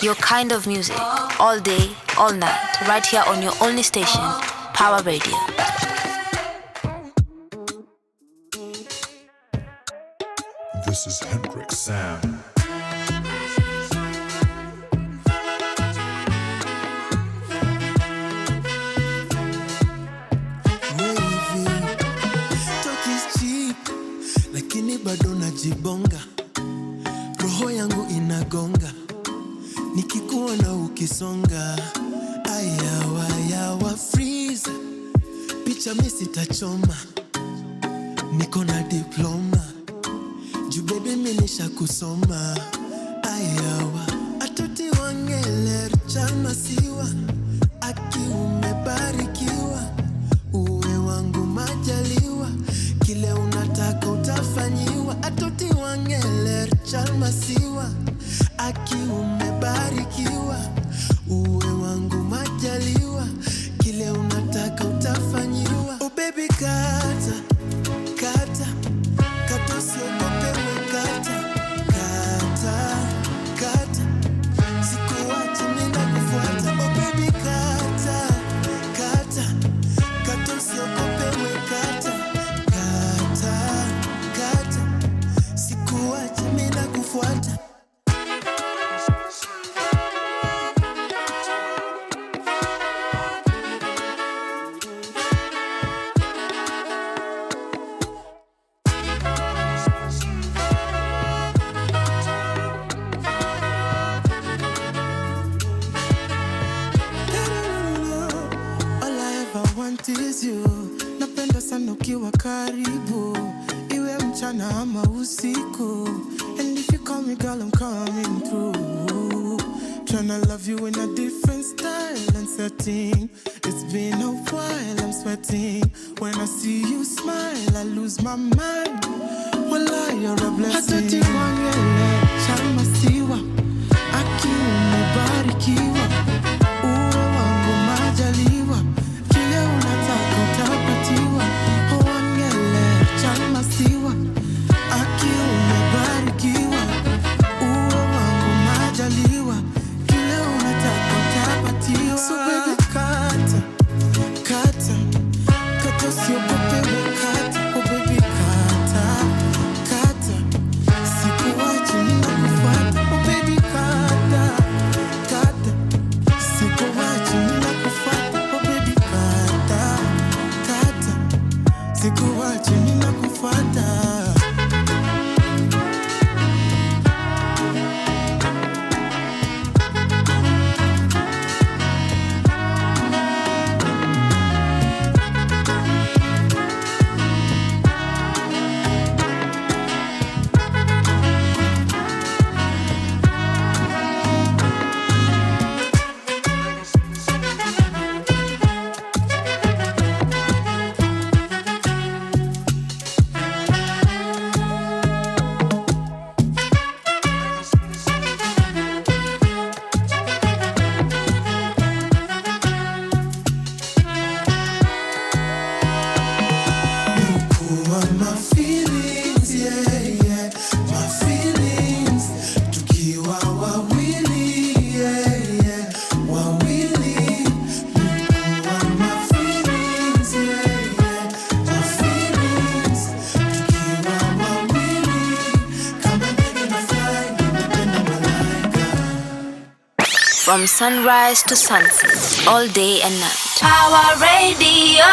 Your kind of music, all day, all night, right here on your only station, Power Radio. This is Hendrix Sam. Talk is cheap, lakini bado najibonga. Roho yangu inagonga, nikikuona ukisonga. Ayawa yawa freeze, picha mimi sitachoma. Niko na diploma, juu baby mimi nishakusoma. Ayawa atoti wangele chama siwa, aki umebarikiwa, uwe wangu majaliwa, kile unataka utafanyiwa. Atoti wangele chama siwa, aki umebarikiwa, uwe wangu majaliwa, kile unataka utafanyiwa. Oh baby kata, kata, kata usiogope we kata, kata, kata, sikuachi mimi nakufuata. Oh baby kata, kata, kata usiogope we kata, kata, kata, sikuachi mimi nakufuata. Is you. Napenda sana ukiwa karibu, iwe mchana ama usiku. And if you call me girl, I'm coming through. Tryna love you in a different style and setting. It's been a while, I'm sweating. When I see you smile, I lose my mind. Wallah, you're a blessing. Hatati wangele chama siwa, aki umebarikiwa, uwe wangu majaliwa, kile unataka utapatiwa. Wangele chama siwa, aki umebarikiwa, uwe wangu majaliwa, kile unataka utapatiwa. So baby kata, kata, kata usiogope we kata. Oh baby kata, kata, sikuachi ninakufuata. Oh baby kata, kata, sikuachi ninakufuata. Oh baby kata, kata, sikuachi ninakufuata. My feelings, yeah, yeah, my feelings. Tukiwa wawili, yeah, yeah, wawili. My feelings, yeah, yeah, my feelings. Tukiwa wawili, kama ndege na fly, nimependa malaika. From sunrise to sunset, all day and night. Power Radio.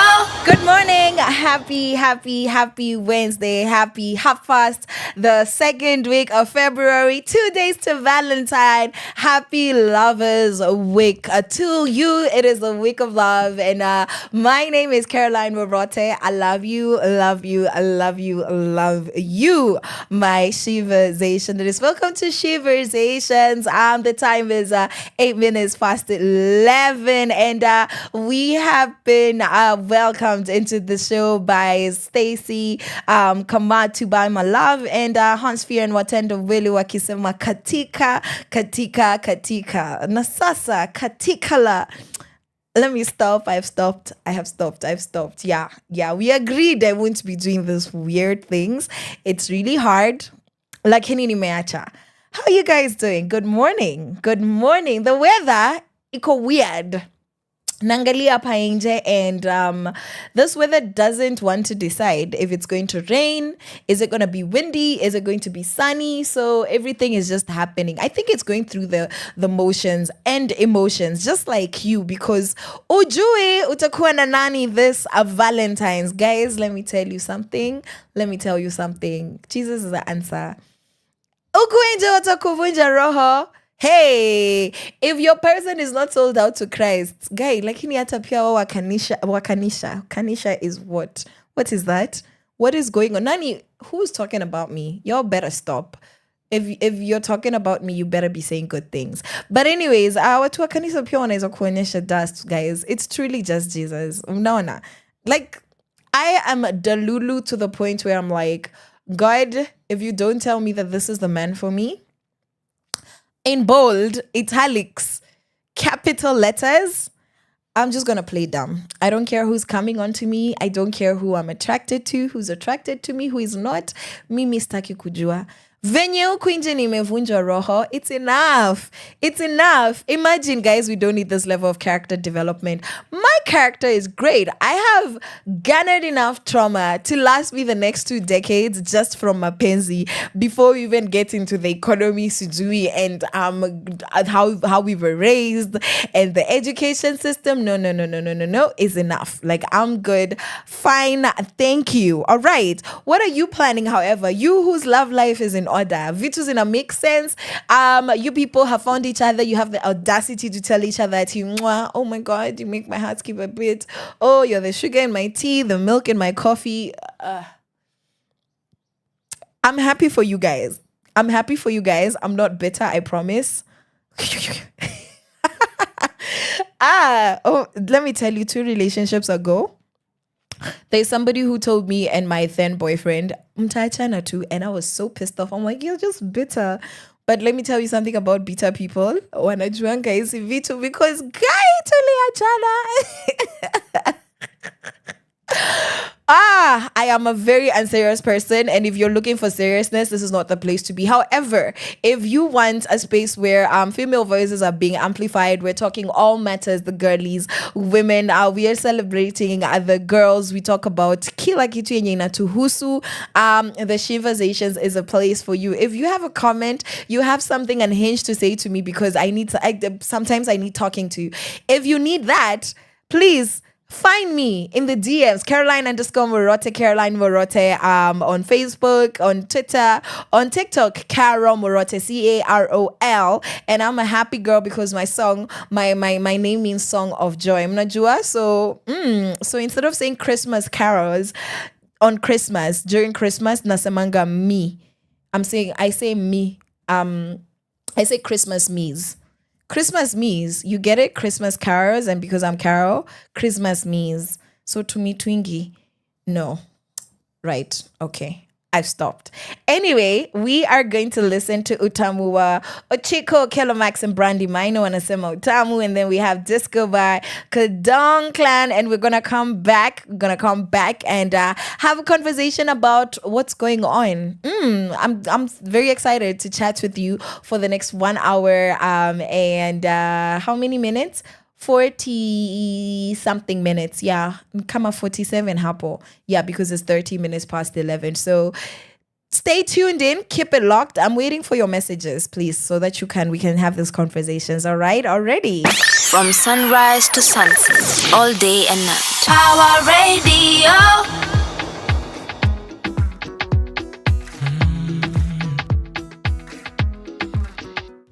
Good morning. Happy Wednesday. Happy half past the second week of February. 2 days to Valentine. Happy Lovers Week. To you, it is a week of love. And my name is Caroline Murote. I love you, love you, love you, love you. My Sheversation. It is welcome to Sheversations. The time is 8 minutes past 11. And we have been welcomed into the show by Stacy Kamatu by my love and Hans Fear and Watendo Willy wakisema katika na sasa katikala. Let me stop. I have stopped. Yeah. We agreed I won't be doing these weird things. It's really hard. Lakini nimeacha. How you guys doing? Good morning. Good morning. The weather iko weird. Nangalia painje, and this weather doesn't want to decide if it's going to rain, is it going to be windy, is it going to be sunny. So everything is just happening. I think it's going through the motions and emotions, just like you, because ujui utakuwa na nani this Valentine's. Guys, let me tell you something. Jesus is the answer. Ukuenje watakuvunja roho. Hey, if your person is not sold out to Christ, guy, lakini hata pia wakanisha is what? What is that? What is going on? Nani, who's talking about me? Y'all better stop. If you're talking about me, you better be saying good things. But anyways, watu wa kanisa pia wanaweza kuonyesha dust, guys. It's truly just Jesus. Unaona? Like, I am delulu to the point where I'm like, God, if you don't tell me that this is the man for me, in bold, italics, capital letters, I'm just going to play dumb. I don't care who's coming onto me. I don't care who I'm attracted to, who's attracted to me, who is not. Mimi staki kujua. Venye kuinje nimevunjwa roho. It's enough. It's enough. Imagine, guys, we don't need this level of character development. My character is great. I have garnered enough trauma to last me the next 2 decades just from mapenzi before we even get into the economy, sujui, and how we were raised and the education system. No, is enough. Like, I'm good. Fine. Thank you. All right. What are you planning, however? You whose love life is in order. Vitus in a make sense. You people have found each other. You have the audacity to tell each other that oh my God, you make my heart skip a bit. Oh, you're the sugar in my tea, the milk in my coffee. I'm happy for you guys. I'm not bitter, I promise. Let me tell you, 2 relationships ago, there's somebody who told me and my then boyfriend, mtaachana tu, and I was so pissed off. I'm like, you're just bitter. But let me tell you something about bitter people. Wanajuanga hizi vitu because guy tuliachana. I am a very unserious person, and if you're looking for seriousness, this is not the place to be. However, if you want a space where female voices are being amplified, we're talking all matters, the girlies, women, we are celebrating the girls, we talk about kila kitu yenye inatuhusu, the Sheversations is a place for you. If you have a comment, you have something unhinged to say to me, because sometimes I need talking to. If you need that, please find me in the DMs, Caroline_Murote, Caroline Murote, on Facebook, on Twitter, on TikTok, Carol Murote, Carol, and I'm a happy girl because my song, my name means song of joy. Mnajua? So instead of saying Christmas carols on Christmas, during Christmas, nasemanga me. I say me. I say Christmas me's. Christmas me's, you get it? Christmas carols, and because I'm Carol, Christmas me's. So to me, Twingie, no. Right, okay. I've stopped. Anyway, we are going to listen to Utamu wa Ochiko, Kelomax, and Brandy Maino, and Asema Utamu, and then we have Disco by Kadong Clan, and we're gonna come back. And have a conversation about what's going on. I'm very excited to chat with you for the next 1 hour. And how many minutes? 40 something minutes. Yeah, kama 47 hapo. Yeah, because it's 30 minutes past 11. So stay tuned in, keep it locked. I'm waiting for your messages, please, so that we can have these conversations. All right, already. From sunrise to sunset, all day and night. Power Radio.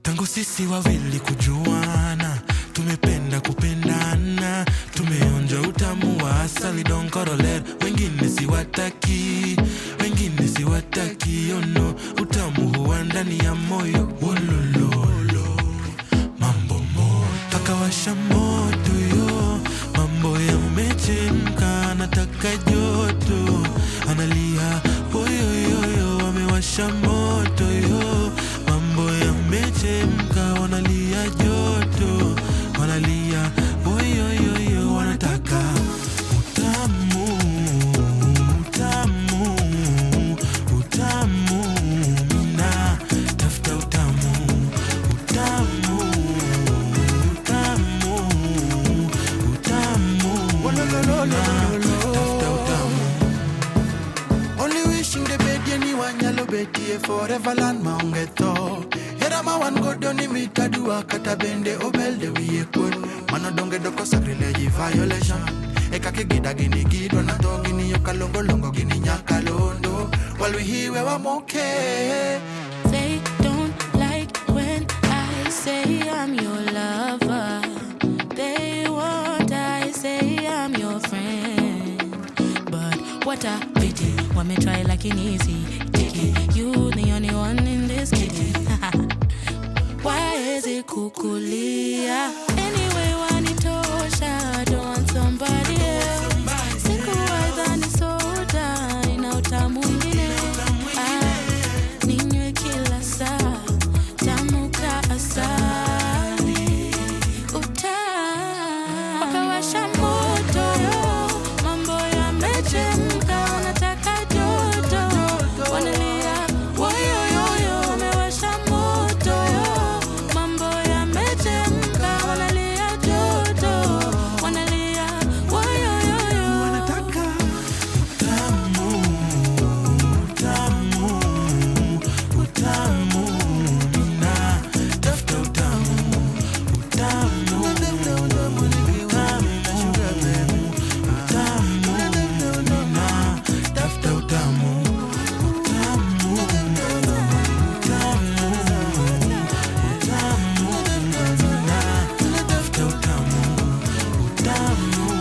Tangu sisi wawili kujuana, tumependa kupendana, tumeonja utamu wa asali donkorolero, wengine siwataki, ono utamu huwa ndani ya moyo, wolololo, mambo moto, pakawasha moto yo, mambo yamechemka, nataka joto, analia, oyoyoyo, wamewasha moto yo, mambo yamechemka, wanalia joto, wanalia oyoyoyo, wanataka utamu Only wishing the bed anyone yellow bedi forever land maungeto. Hera ma wan go doni mi kadua kata bende obelde we could. Mano donge doko sacrilege violation. Eka ke gida gini gido na to gini yoka longo longo gini nyaka londo. While we here we okay. They don't like when I say I'm your lover. They want I say I'm your friend. But what a pity, want me try like an easy ticky. You the only one in this kitty. Why is it kukulia? Anyway, one it I don't want somebody else. Siku waitha ni soda ina utamu mwingine. Ninywe kila saa tamu ka asali. Wakawasha moto yo, mambo yamechemka, wanataka joto, wanalia woyo yoyo. Wamewasha moto yo, mambo yamechemka, wanalia joto, wanalia woyo yoyo. Wanataka utamu, utamu, utamu, mina tafuta utamu, utamu, utamu, na sugar baby, utamu, mina tafuta utamu, utamu, utamu, utamu, mina tafuta utamu, utamu,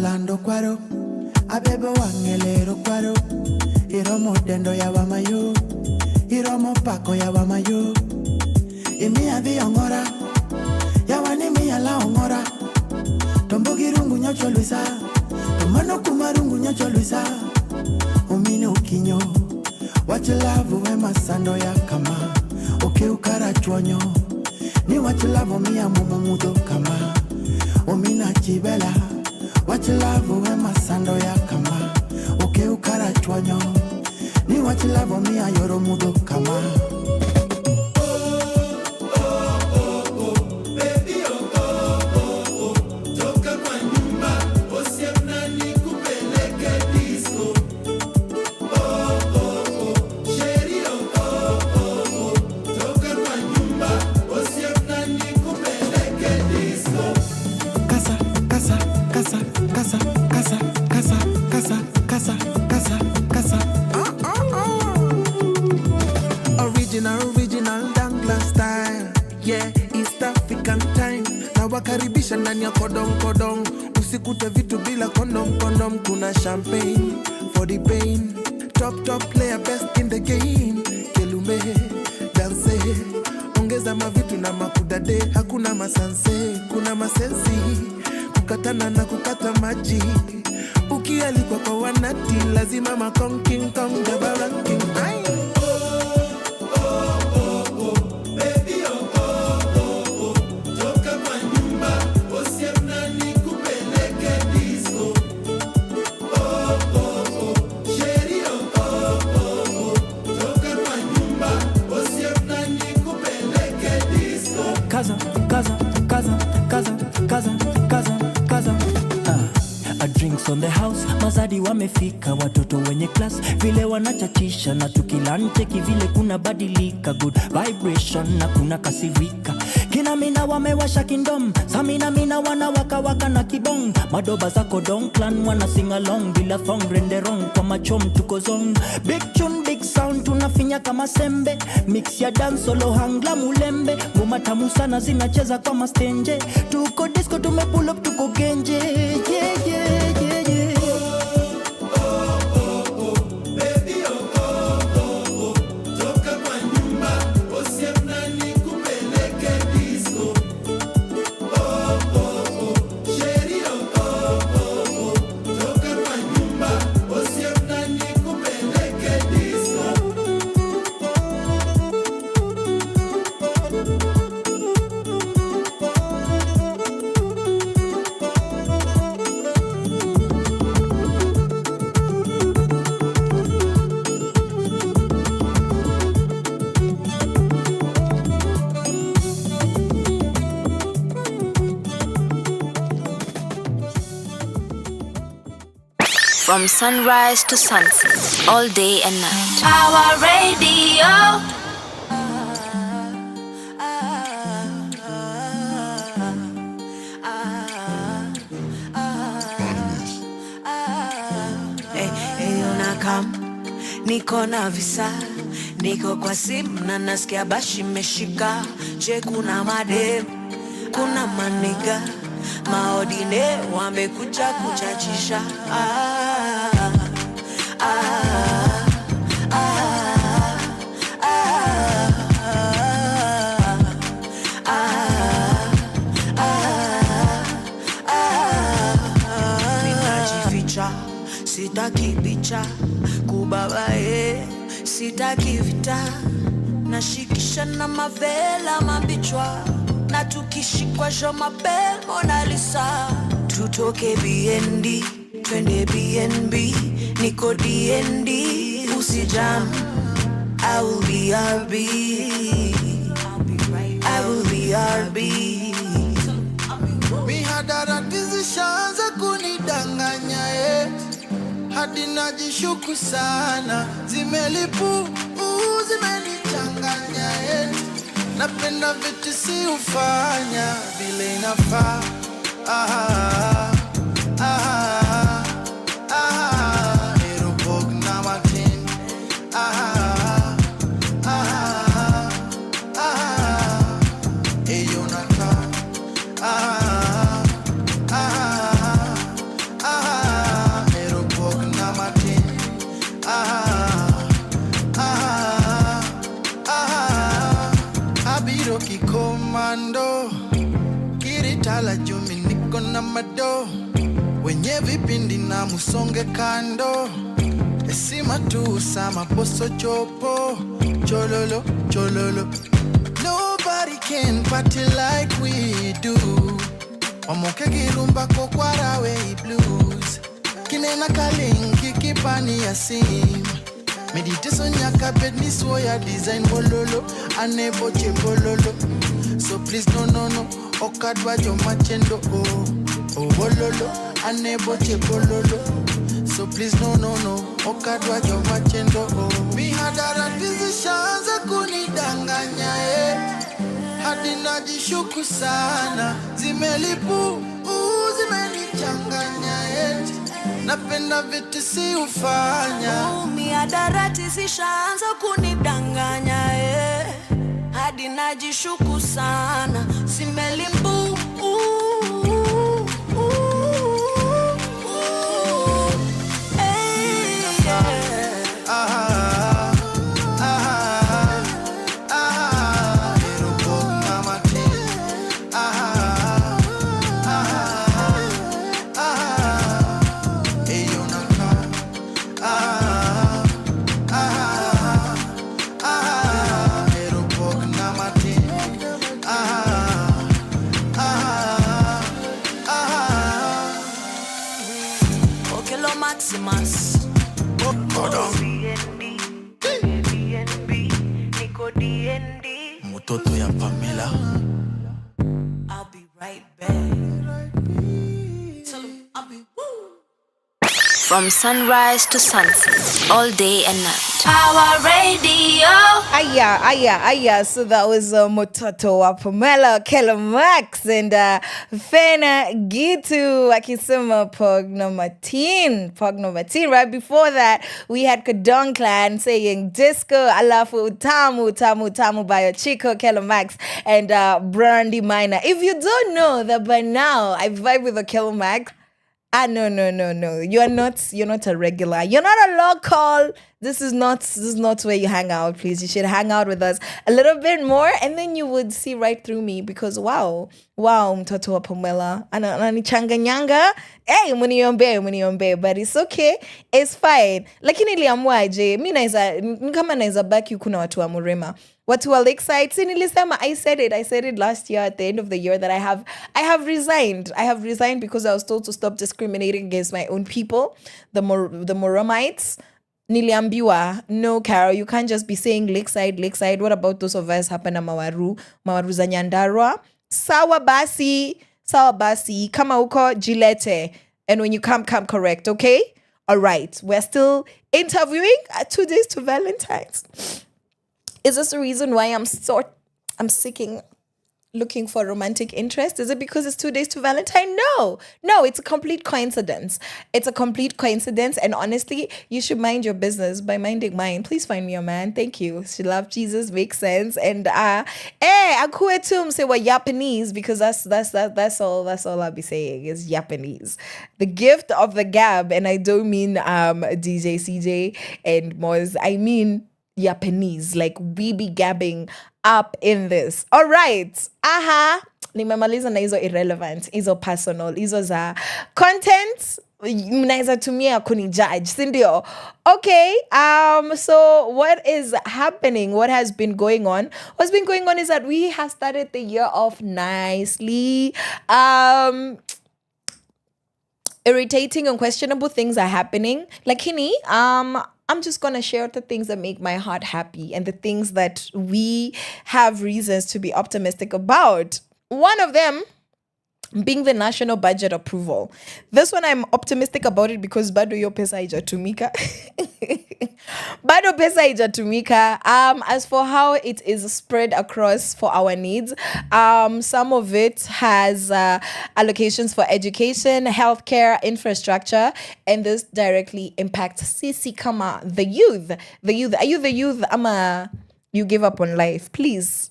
Lando kwaro, abebe wangelero kwaro. Iromo dendo ya wamayo, iromo pako ya wamayo. Imi adhi ongora, ya wanimi ya la ongora. Tombo girungu nyocho luisa, tomano kumarungu nyocho luisa. Umine ukinyo, wachilavu we masando ya kama. Oke ukara chonyo, ni wachilavu miya mumudo kama. Umina chibela, wachilavu we masando ya kama. Oke ukara chonyo, ni wachilavu miya yoro mudo kama. Original Dangla style, yeah, East African time. Na wakaribisha ndani ya kodong. Usikute vitu bila kondom. Kuna champagne for the pain. Top player best in the game. Kelume, dance, ongeza mavitu na makudade. Hakuna masanse, kuna masensi. Kukatana na kukata maji. Ukialikwa kwa wanati, lazima makong king kong jaba ranking. Kaza. A drinks on the house, mazadi wamefika, watoto wenye class vile wanachachisha na tukilanteki vile kuna badilika, good vibration na kuna kasirika. Kina mina wamewasha kingdom, samina mina wanawaka na kibong madoba zako don clan wanna sing along bila thong rende wrong kwa machom tuko zone big tune big sound tunafinya kama sembe mix ya dance solo hangla mulembe ngoma tamu sana zinacheza kwa mastenje tuko disco tumepull up tuko genje yeah yeah yeah yeah. From sunrise to sunset, all day and night. Our radio. Hey, unakam, niko na visa, niko kwa simu na nasikia bashi meshika. Je, kuna madem, kuna maniga, maodine wamekuja kuchachisha. Ninajificha, sitaki picha, kubabae, sitaki vita. Nashikisha na mavela mabichwa, na tukishikwa jo mapel Mona Lisa. Tutoke BND, twende BNB, niko DND, usijam. I will be RB, I will be RB. Mihadarati zishaanza kunidanganya hadi najishuku sana, zimelipu zimenichanganya napenda vitu si ufanya vile inafaa. Erupog na matin. Eyo naka. Erupog na matin. Abiro kikomando, kiritala jumi niko na mado, wenye vipindi na musonge kando, esima tu sama poso chopo, chololo, chololo. Nobody can party like we do. Wamoke girumba kokwarawe blues, kinena kalingi kipani ya sim. Meditation yaka bed ni soya design bololo, anebo che bololo. So please no no no, okadwa jo machendo oh bololo, anebo che bololo. So please no no no, okadwa jo machendo oh. Mihadarati zishaanza kunidanganya hadi najishuku sana, zimelipu zimenichanganya napenda vitu si ufanya. Mihadarati zishaanza kunidanganya hadi najishuku sana, zimelimbu Maximus. Mutoto ya Pamela. I'll be right back. Tell him I'll be woo. From sunrise to sunset, all day and night. Our radio. Aya. So that was Mutoto wa Pamela, Kela Max, and Fena Gitu, akisema Pognomatin. Right before that, we had Kadong Clan saying Disco, Alafu, Tamu by Chico, Kela Max, and Brandy Minor. If you don't know that by now, I vibe with the Kela Max. No. You're not a regular. You're not a local. This is not where you hang out, please. You should hang out with us a little bit more, and then you would see right through me because wow, mtoto wa Pamela. Ananichanganyanga. Hey, muniombe, but it's okay. It's fine. Lakini liamwaje, mimi naweza baki kuna watu wa Murema. Watu wa Lakeside, nilisema, I said it last year at the end of the year that I have resigned. I have resigned because I was told to stop discriminating against my own people, the Moromites. Niliambiwa, no, Carol, you can't just be saying Lakeside. What about those of us hapa na Mawaru za Nyandarua? Sawa basi, kama uko jilete. And when you come correct, okay? All right, we're still interviewing at 2 days to Valentine's. Is this the reason why I'm looking for romantic interest? Is it because it's 2 days to Valentine? No, it's a complete coincidence. And honestly, you should mind your business by minding mine. Please find me a man. Thank you. She love Jesus, makes sense. And akuwe tu say what Japanese, because that's all I'll be saying is Japanese. The gift of the gab, and I don't mean DJ CJ and Moz. I mean Japanese, like we be gabbing up in this. All right. Nimemaliza na hizo irrelevant, hizo personal, hizo za content. Mnaweza tumia kunijudge, si ndio? Okay. So what is happening? What has been going on? What's been going on is that we have started the year off nicely. Irritating and questionable things are happening. Lakini, I'm just going to share the things that make my heart happy and the things that we have reasons to be optimistic about. One of them being the national budget approval. This one I'm optimistic about it because bado yo pesa haijatumika. As for how it is spread across for our needs, some of it has allocations for education, healthcare, infrastructure, and this directly impacts Sisi Kama, the youth. Are you the youth? You give up on life. Please.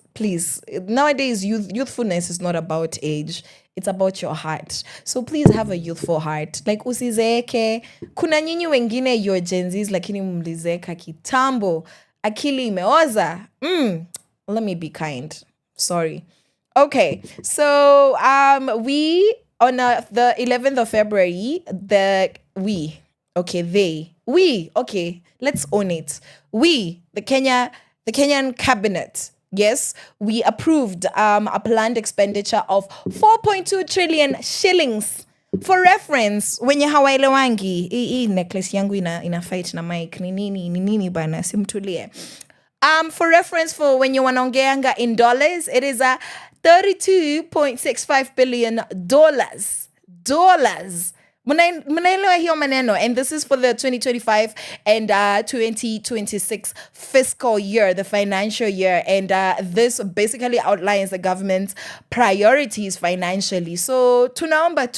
Nowadays, youthfulness is not about age. It's about your heart. So please have a youthful heart. Like usizeeke. Kuna nyinyi wengine your Gen Zs lakini mlizeeka kitambo. Akili imeoza. Let me be kind. Sorry. Okay. So we on the 11th of February, let's own it. The Kenyan cabinet, yes, we approved a planned expenditure of 4.2 trillion shillings. For reference, wenye hawaelewangi, hii necklace yangu ina fight na mic, ni nini bana, simtulie. For reference, for when you wanaongeanga in dollars, it is a $32.65 billion. Mnaelewa hiyo maneno, and this is for the 2025 and 2026 fiscal year, the financial year, and this basically outlines the government's priorities financially. So tunaomba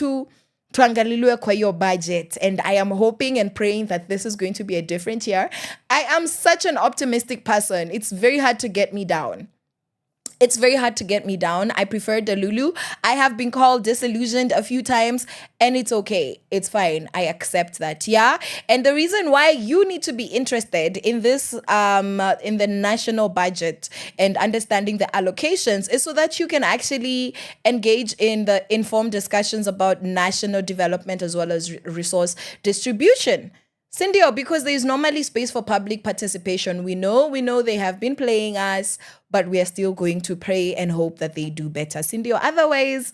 tuangaliliwe kwa hiyo budget, and I am hoping and praying that this is going to be a different year. I am such an optimistic person. It's very hard to get me down. I prefer Delulu. I have been called disillusioned a few times, and it's okay. It's fine. I accept that. Yeah. And the reason why you need to be interested in this, in the national budget and understanding the allocations is so that you can actually engage in the informed discussions about national development as well as resource distribution. Sindio, because there is normally space for public participation. We know they have been playing us, but we are still going to pray and hope that they do better. Sindio, otherwise,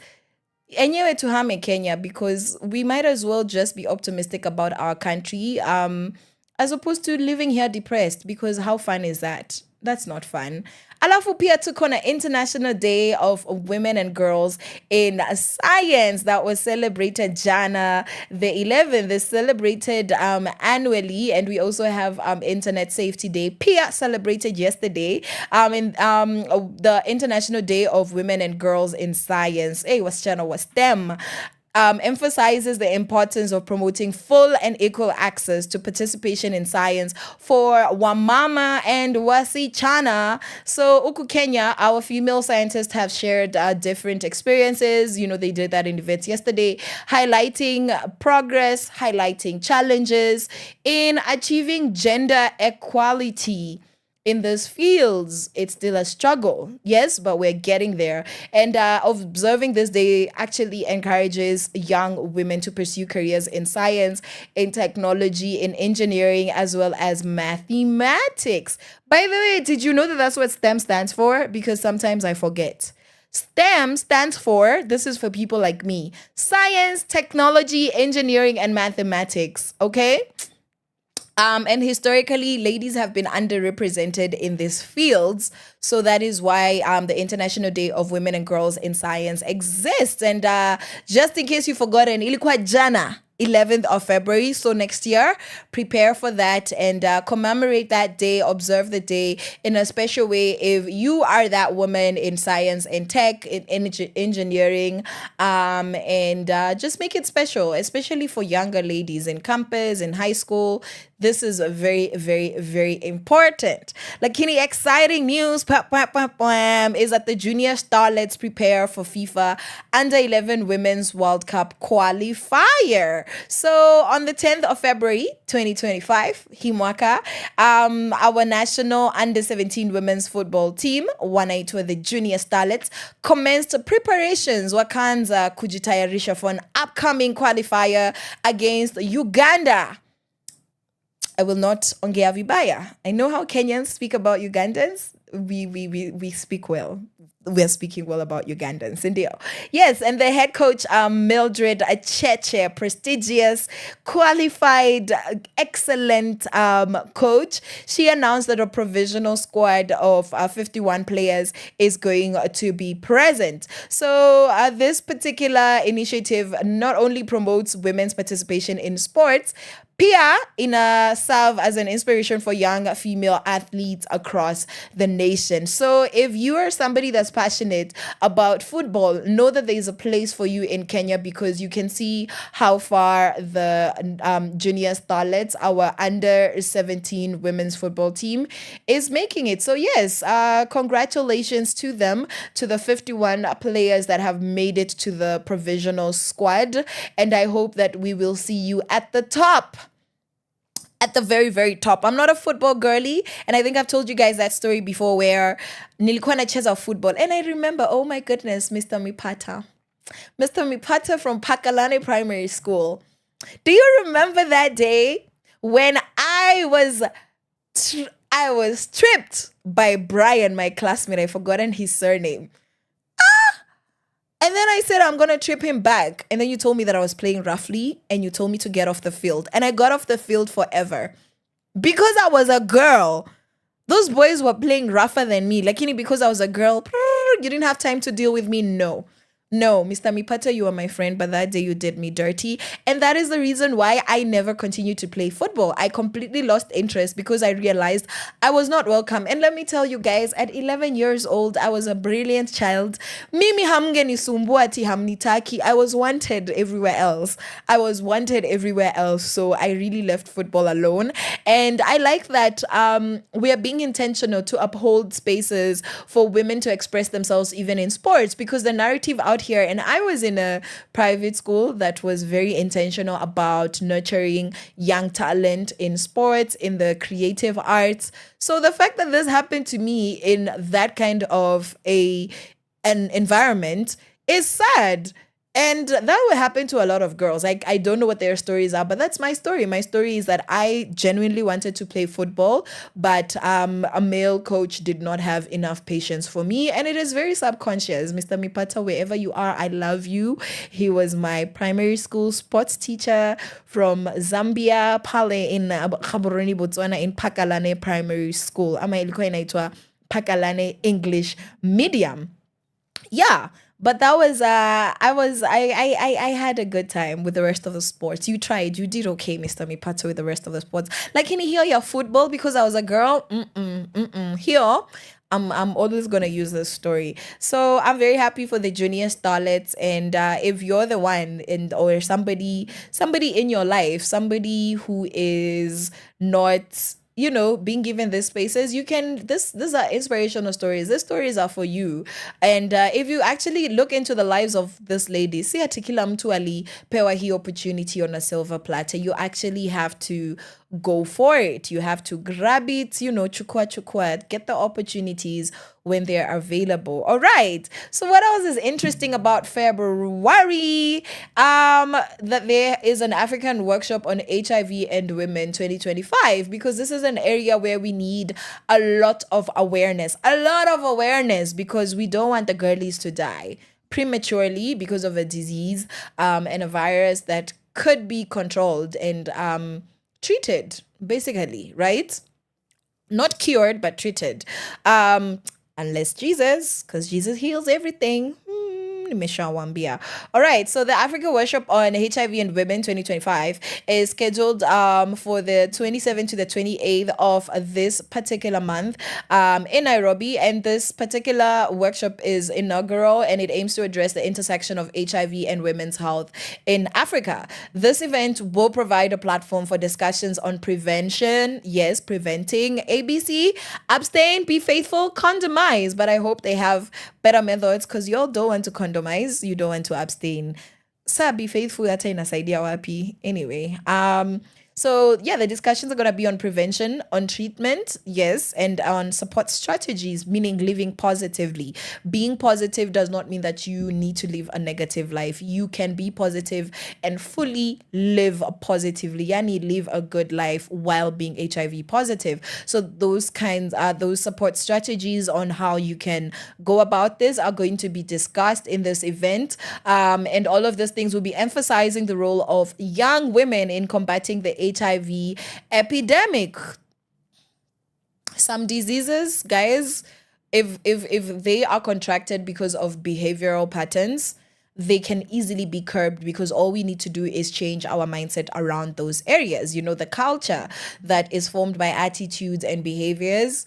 enyewe tuhame Kenya, because we might as well just be optimistic about our country, as opposed to living here depressed, because how fun is that? That's not fun. Alafu pia tuko na International Day of Women and Girls in Science that was celebrated jana the 11th. Is celebrated annually, and we also have Internet Safety Day. Pia celebrated yesterday. In the International Day of Women and Girls in Science. Hey, was jana was STEM. Emphasizes the importance of promoting full and equal access to participation in science for Wamama and Wasichana. So, Uku Kenya, our female scientists have shared different experiences. You know, they did that in events yesterday, highlighting progress, highlighting challenges in achieving gender equality. In these fields, it's still a struggle, yes, but we're getting there. And observing this day actually encourages young women to pursue careers in science, in technology, in engineering, as well as mathematics. By the way, did you know that that's what STEM stands for? Because sometimes I forget. STEM stands for, this is for people like me, science, technology, engineering, and mathematics, okay? And historically, ladies have been underrepresented in these fields. So that is why the International Day of Women and Girls in Science exists. And just in case you've forgotten, ilikuwa jana, 11th of February. So next year, prepare for that and commemorate that day, observe the day in a special way. If you are that woman in science and tech, in engineering, and just make it special, especially for younger ladies in campus, in high school. This is a very, very, very important. Lakini exciting news is that the junior starlets prepare for FIFA Under-11 Women's World Cup qualifier. So on the 10th of February, 2025, Himwaka, our national Under-17 women's football team, wanaitwa the junior starlets, commenced preparations wakaanza kujitayarisha for an upcoming qualifier against Uganda. I will not ongea vibaya. I know how Kenyans speak about Ugandans. We speak well. We're speaking well about Ugandans. Indio. Yes, and the head coach, Mildred Cheche, prestigious, qualified, excellent coach. She announced that a provisional squad of 51 players is going to be present. So this particular initiative not only promotes women's participation in sports, Pia serve as an inspiration for young female athletes across the nation. So if you are somebody that's passionate about football, know that there is a place for you in Kenya because you can see how far the junior starlets, our under-17 women's football team, is making it. So yes, congratulations to them, to the 51 players that have made it to the provisional squad. And I hope that we will see you at the top. At the very, very top. I'm not a football girly, and I think I've told you guys that story before where nilikuwa nacheza football. And I remember, oh my goodness, Mr. Mipata from Pakalane Primary School. Do you remember that day when I was tripped by Brian, my classmate? I've forgotten his surname. And then I said, I'm going to trip him back. And then you told me that I was playing roughly and you told me to get off the field. And I got off the field forever. Because I was a girl. Those boys were playing rougher than me. Like, because I was a girl, you didn't have time to deal with me. No, Mr. Mipata, you are my friend, but that day you did me dirty. And that is the reason why I never continued to play football. I completely lost interest because I realized I was not welcome. And let me tell you guys, at 11 years old, I was a brilliant child. Mimi hamgeni sumbuati hamnitaki. I was wanted everywhere else. So I really left football alone. And I like that we are being intentional to uphold spaces for women to express themselves even in sports, because the narrative out here, and I was in a private school that was very intentional about nurturing young talent in sports, in the creative arts. So the fact that this happened to me in that kind of an environment is sad. And that will happen to a lot of girls. Like, I don't know what their stories are, but that's my story. My story is that I genuinely wanted to play football, but a male coach did not have enough patience for me. And it is very subconscious. Mr. Mipata, wherever you are, I love you. He was my primary school sports teacher from Zambia, pale in Gaborone, Botswana, in Pakalane Primary School. Ama ilikuwa inaitwa Pakalane English Medium. Yeah, but that was I had a good time with the rest of the sports. You did okay, Mr. Mipato, with the rest of the sports. Like, can you hear your football because I was a girl? Here, I'm always gonna use this story. So I'm very happy for the junior starlets, and if you're the one or somebody in your life, somebody who is not being given these spaces, you can, these are inspirational stories. These stories are for you. And if you actually look into the lives of this lady, see ati kila mtu alipewa hii opportunity on a silver platter. You actually have to go for it. You have to grab it, chukua, get the opportunities when they're available. All right. So what else is interesting about February? That there is an African workshop on HIV and women 2025, because this is an area where we need a lot of awareness, because we don't want the girlies to die prematurely because of a disease and a virus that could be controlled and treated, basically, right? Not cured, but treated. Unless Jesus, because Jesus heals everything. All right, so the Africa Workshop on HIV and Women 2025 is scheduled for the 27th to the 28th of this particular month in Nairobi, and this particular workshop is inaugural, and it aims to address the intersection of HIV and women's health in Africa. This event will provide a platform for discussions on prevention, yes, preventing ABC, abstain, be faithful, condomize, but I hope they have better methods, because you all don't want to condomize, you don't want to abstain. Sir, be faithful, that's inasaidia wapi. Anyway, so yeah, the discussions are going to be on prevention, on treatment, yes, and on support strategies, meaning living positively. Being positive does not mean that you need to live a negative life. You can be positive and fully live positively. Yani, live a good life while being HIV positive. So those support strategies on how you can go about this are going to be discussed in this event. And all of these things will be emphasizing the role of young women in combating the HIV epidemic. Some diseases, guys, if they are contracted because of behavioral patterns, they can easily be curbed, because all we need to do is change our mindset around those areas. The culture that is formed by attitudes and behaviors.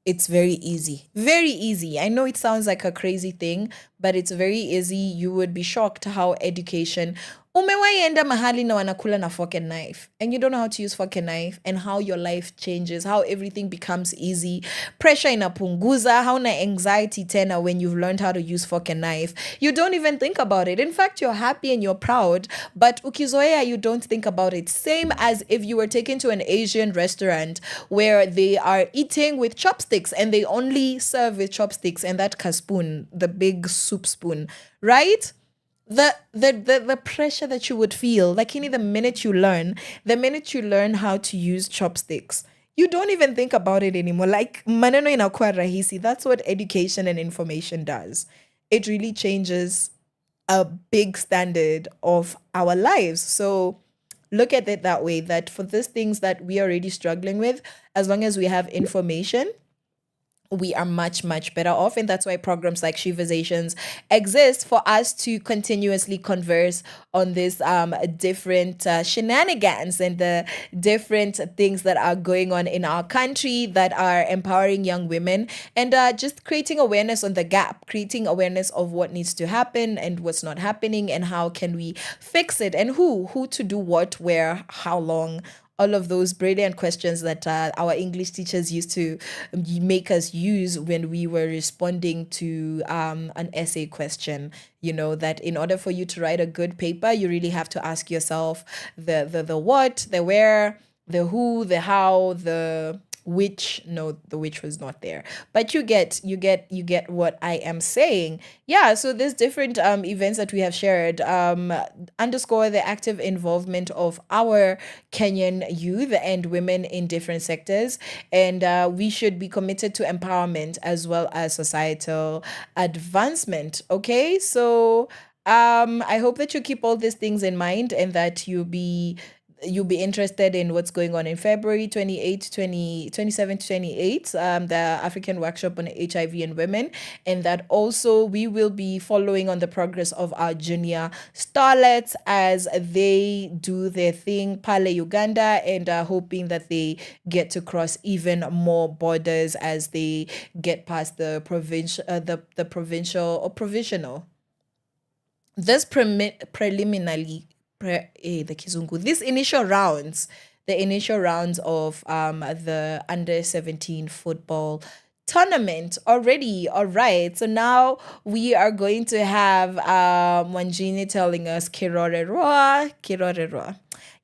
It's very easy. Very easy. I know it sounds like a crazy thing, but it's very easy. You would be shocked how education... Umewahi enda mahali na wanakula na fork and knife, and you don't know how to use fork and knife, and how your life changes, how everything becomes easy. Pressure inapunguza, hauna anxiety tena when you've learned how to use fork and knife. You don't even think about it. In fact, you're happy and you're proud, but ukizoea, you don't think about it. Same as if you were taken to an Asian restaurant where they are eating with chopsticks and they only serve with chopsticks and that spoon, the big soup spoon, right? The pressure that you would feel, like the minute you learn how to use chopsticks, you don't even think about it anymore. Like, maneno inakuwa rahisi. That's what education and information does. It really changes a big standard of our lives. So look at it that way, that for these things that we are already struggling with, as long as we have information, we are much, much better off. And that's why programs like Sheversations exist, for us to continuously converse on this different shenanigans and the different things that are going on in our country that are empowering young women, and just creating awareness on the gap, creating awareness of what needs to happen and what's not happening, and how can we fix it, and who to do what, where, how long. All of those brilliant questions that our English teachers used to make us use when we were responding to an essay question. That in order for you to write a good paper, you really have to ask yourself the what, the where, the who, the how, the witch. No, the witch was not there, but you get what I am saying. Yeah, so there's different events that we have shared, underscore the active involvement of our Kenyan youth and women in different sectors, and we should be committed to empowerment as well as societal advancement. Okay, so I hope that you keep all these things in mind and that you'll be interested in what's going on in February 27 to 28, the African workshop on HIV and women, and that also we will be following on the progress of our junior starlets as they do their thing pale Uganda, and hoping that they get to cross even more borders as they get past the provincial the provincial or provisional this preliminary the kizungu these initial rounds, the initial rounds of the under 17 football tournament already. All right, so now we are going to have Wanjini telling us kirore roa.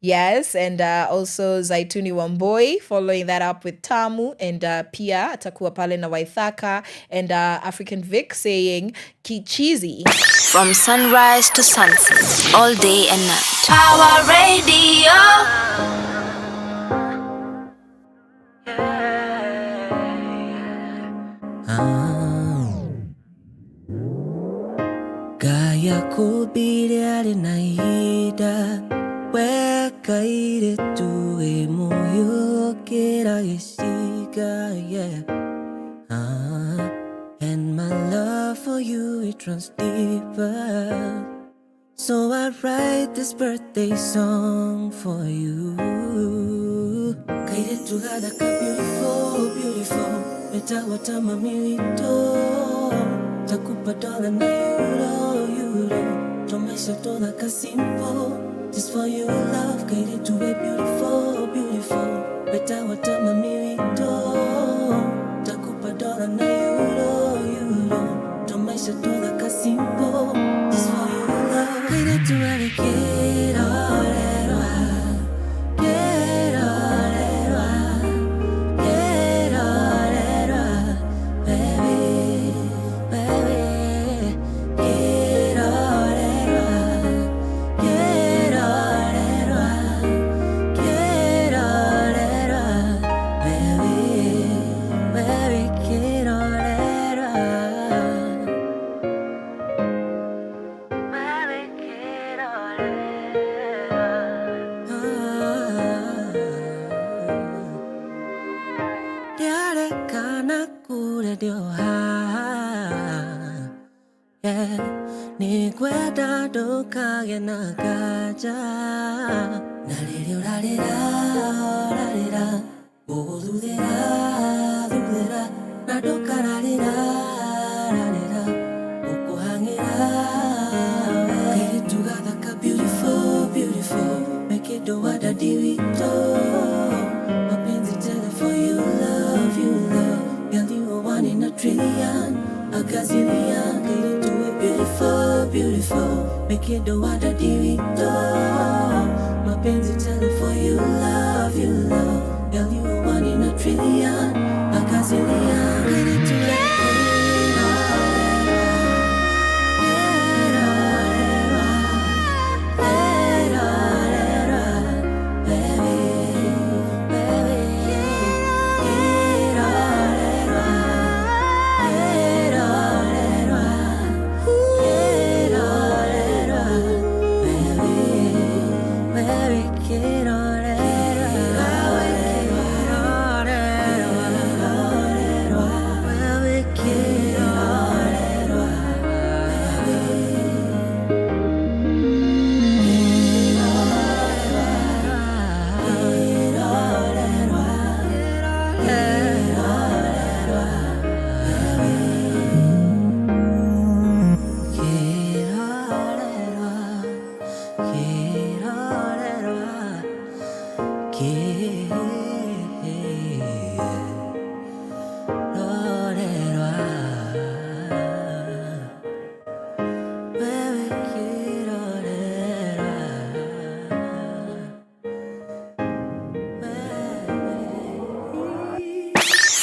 Yes, and also Zaituni Wamboi following that up with Tamu, and Pia atakuwa pale na Waithaka, and African Vic saying Kichizi. From sunrise to sunset, all day and night. Power Radio. Gaya kubiri naida wekaire tuwe moyo kera gesiga, yeah. And my love for you, it runs deeper. So I write this birthday song for you. Kaide tugada ka beautiful, beautiful. Beta watama milito. Takupa dola na euro. Tomaisha tola ka simple. Just for you love, kaide tuwe beautiful, beautiful. Beta watama milito. Takupa dola na euro. Tomaisha tola ka simple. Just for you love, kaide tuwe kero.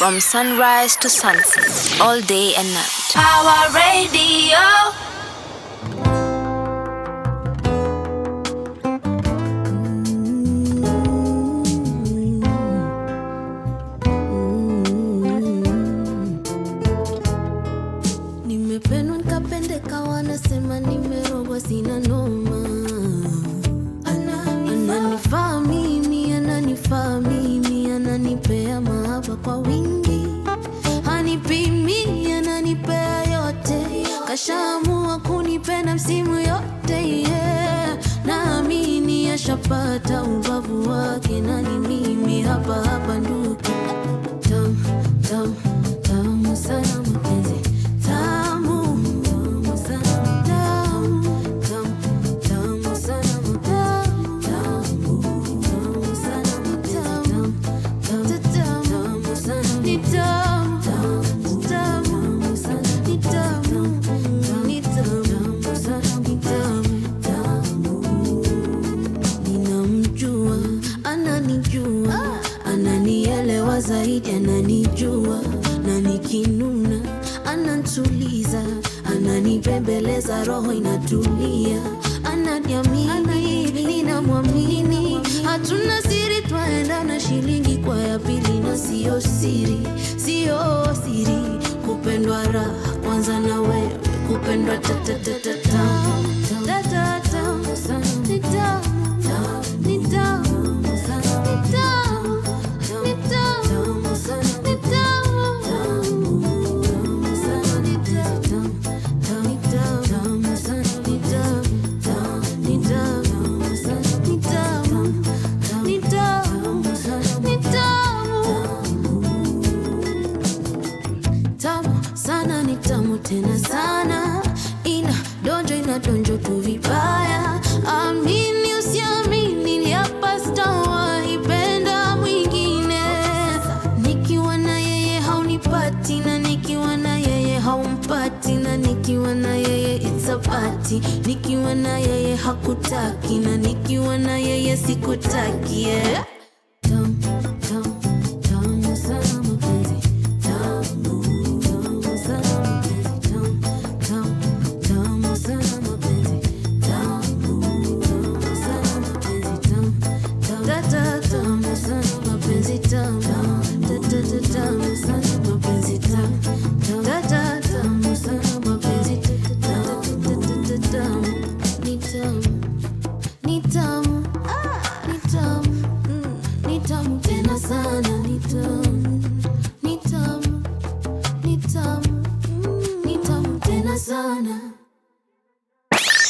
From sunrise to sunset, all day and night. Power Radio. Nimependwa nikapendeka, wanasema nimerogwa, sina noma. Ananifaa mimi, ananipea mahaba kwa wingi, hanipimi, ananipea yote, kashaamua kunipenda msimu yote, yeah. Naamini ashapata ubavu wake, na ni mimi hapa nduki. Tamu sana mapenzi, tamu sana, tamu sana ninamjua, ananijua, ananielewa zaidi, ananijua, na nikinuna ananituliza, ananibembeleza, roho inatulia, ananiamini, ninamwamini, hatuna siri, twaenda na shilingi kwa ya pili, na sio siri, kupendwa raha kwanza na wewe, kupendwa tena sana, inadonjo tu vibaya. Amini usiamini, hapa sitawahi penda mwingine. Nikiwa na yeye haunipati, na nikiwa na yeye haumpati, na nikiwa na yeye it's a party. Nikiwa na yeye hakutaki, na nikiwa na yeye sikutaki, yeah.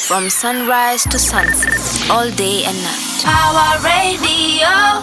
From sunrise to sunset, all day and night. Power Radio.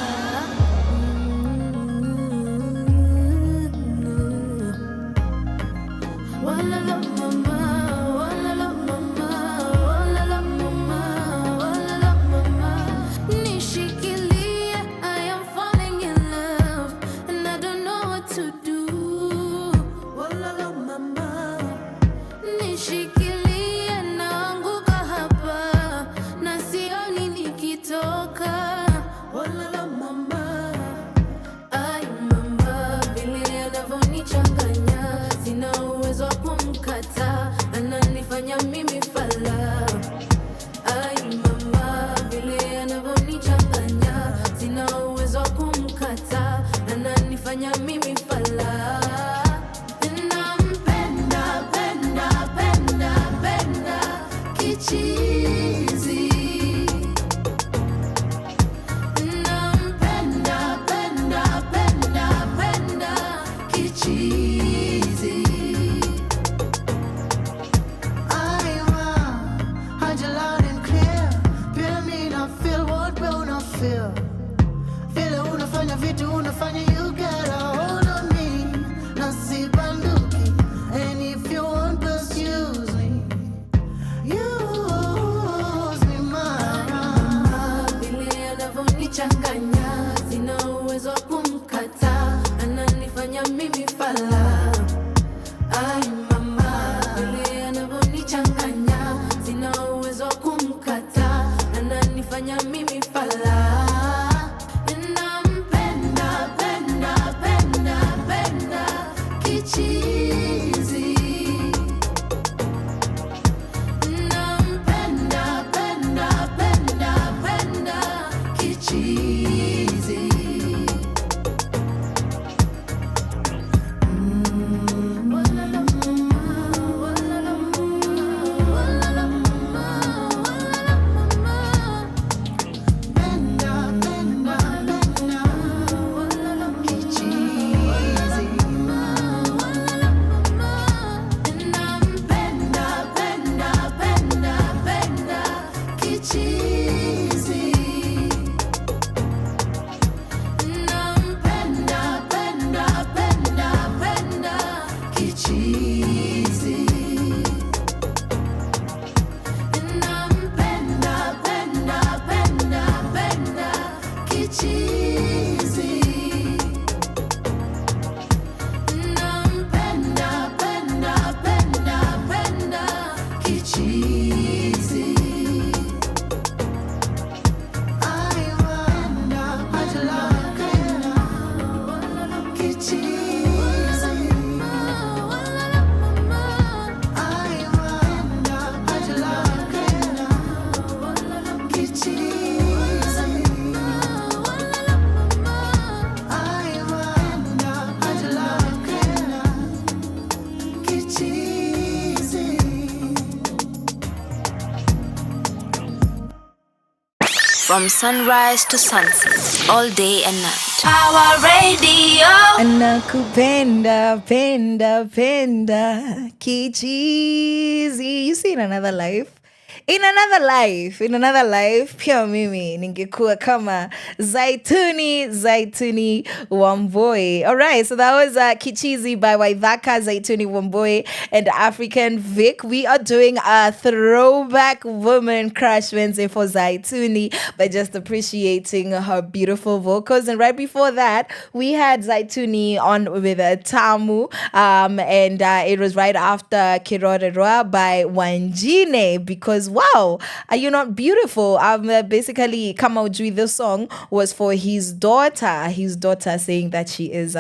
From sunrise to sunset, all day and night. Our radio. Anakupenda, penda, penda, kichizi. You see, in another life, pia mimi ningekuwa kama Zaituni Wamboi. All right, so that was Kichizi by Waithaka, Zaituni Wamboi, and African Vic. We are doing a throwback woman crush Wednesday for Zaituni by just appreciating her beautiful vocals. And right before that, we had Zaituni on with Tamu, and it was right after Kirorerwa by Wanjine, because wow, are you not beautiful? Basically, Kamaujui, this song was for his daughter saying that she is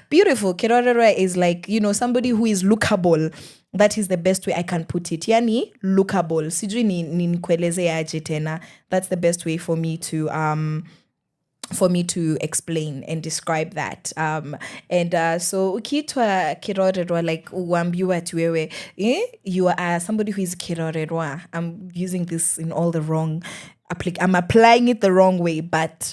beautiful. Kirorerwa is like, somebody who is lookable. That is the best way I can put it. Yani, lookable. Sijui nikueleze aje tena. That's the best way for me to explain and describe that. So ukitwa kirorerwa, like uambiwa ati wewe, you are somebody who is kirorerwa. I'm using this in all the wrong, I'm applying it the wrong way, but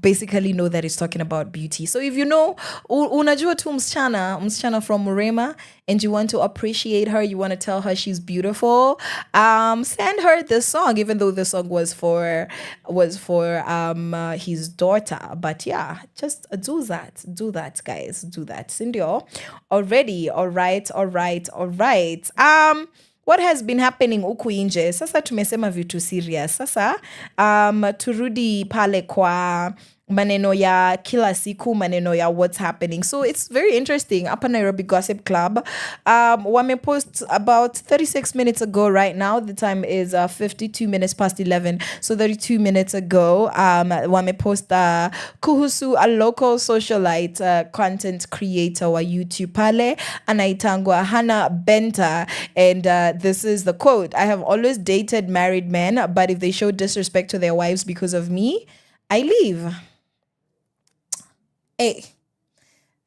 basically know that it's talking about beauty. So if you know, unajua tu msichana from Murema, and you want to appreciate her, you want to tell her she's beautiful, send her this song, even though the song was for his daughter. But yeah, just do that, guys, do that. Sindio, already, all right. What has been happening huku nje? Sasa tumesema vitu serious. Sasa turudi pale kwa maneno ya kila siku, maneno ya what's happening. So it's very interesting. Upper Nairobi Gossip Club wame post about 36 minutes ago right now. The time is 52 minutes past 11. So 32 minutes ago, wame post kuhusu a local socialite content creator wa YouTube pale anaitangwa Hannah Benta, and this is the quote: "I have always dated married men, but if they show disrespect to their wives because of me, I leave." Hey,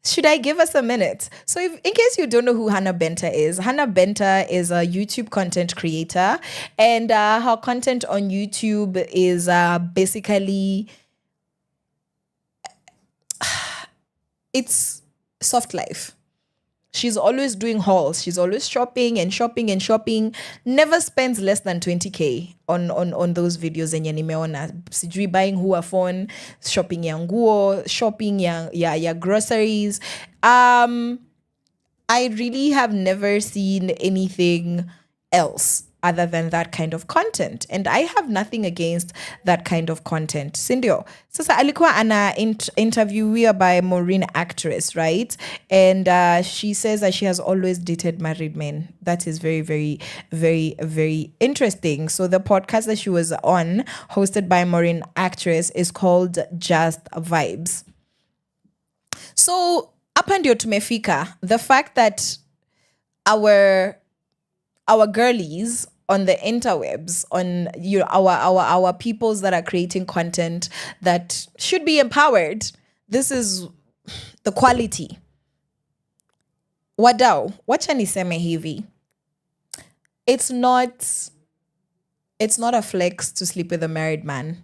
should I give us a minute? So in case you don't know who Hannah Benta is a YouTube content creator, and her content on YouTube is basically, it's soft life. She's always doing hauls. She's always shopping. Never spends less than 20K on those videos zenye nimeona. Sijui buying a phone, shopping ya nguo, shopping ya groceries. I really have never seen anything else other than that kind of content, and I have nothing against that kind of content. Sindio, sasa alikuwa ana interview by Maureen actress, right? And she says that she has always dated married men. That is very, very, very, very interesting. So the podcast that she was on, hosted by Maureen actress, is called Just Vibes. So hapa ndio tumefika. The fact that our girlies on the interwebs, on our peoples that are creating content that should be empowered. This is the quality. Wadau, wacha niseme hivi. It's not a flex to sleep with a married man.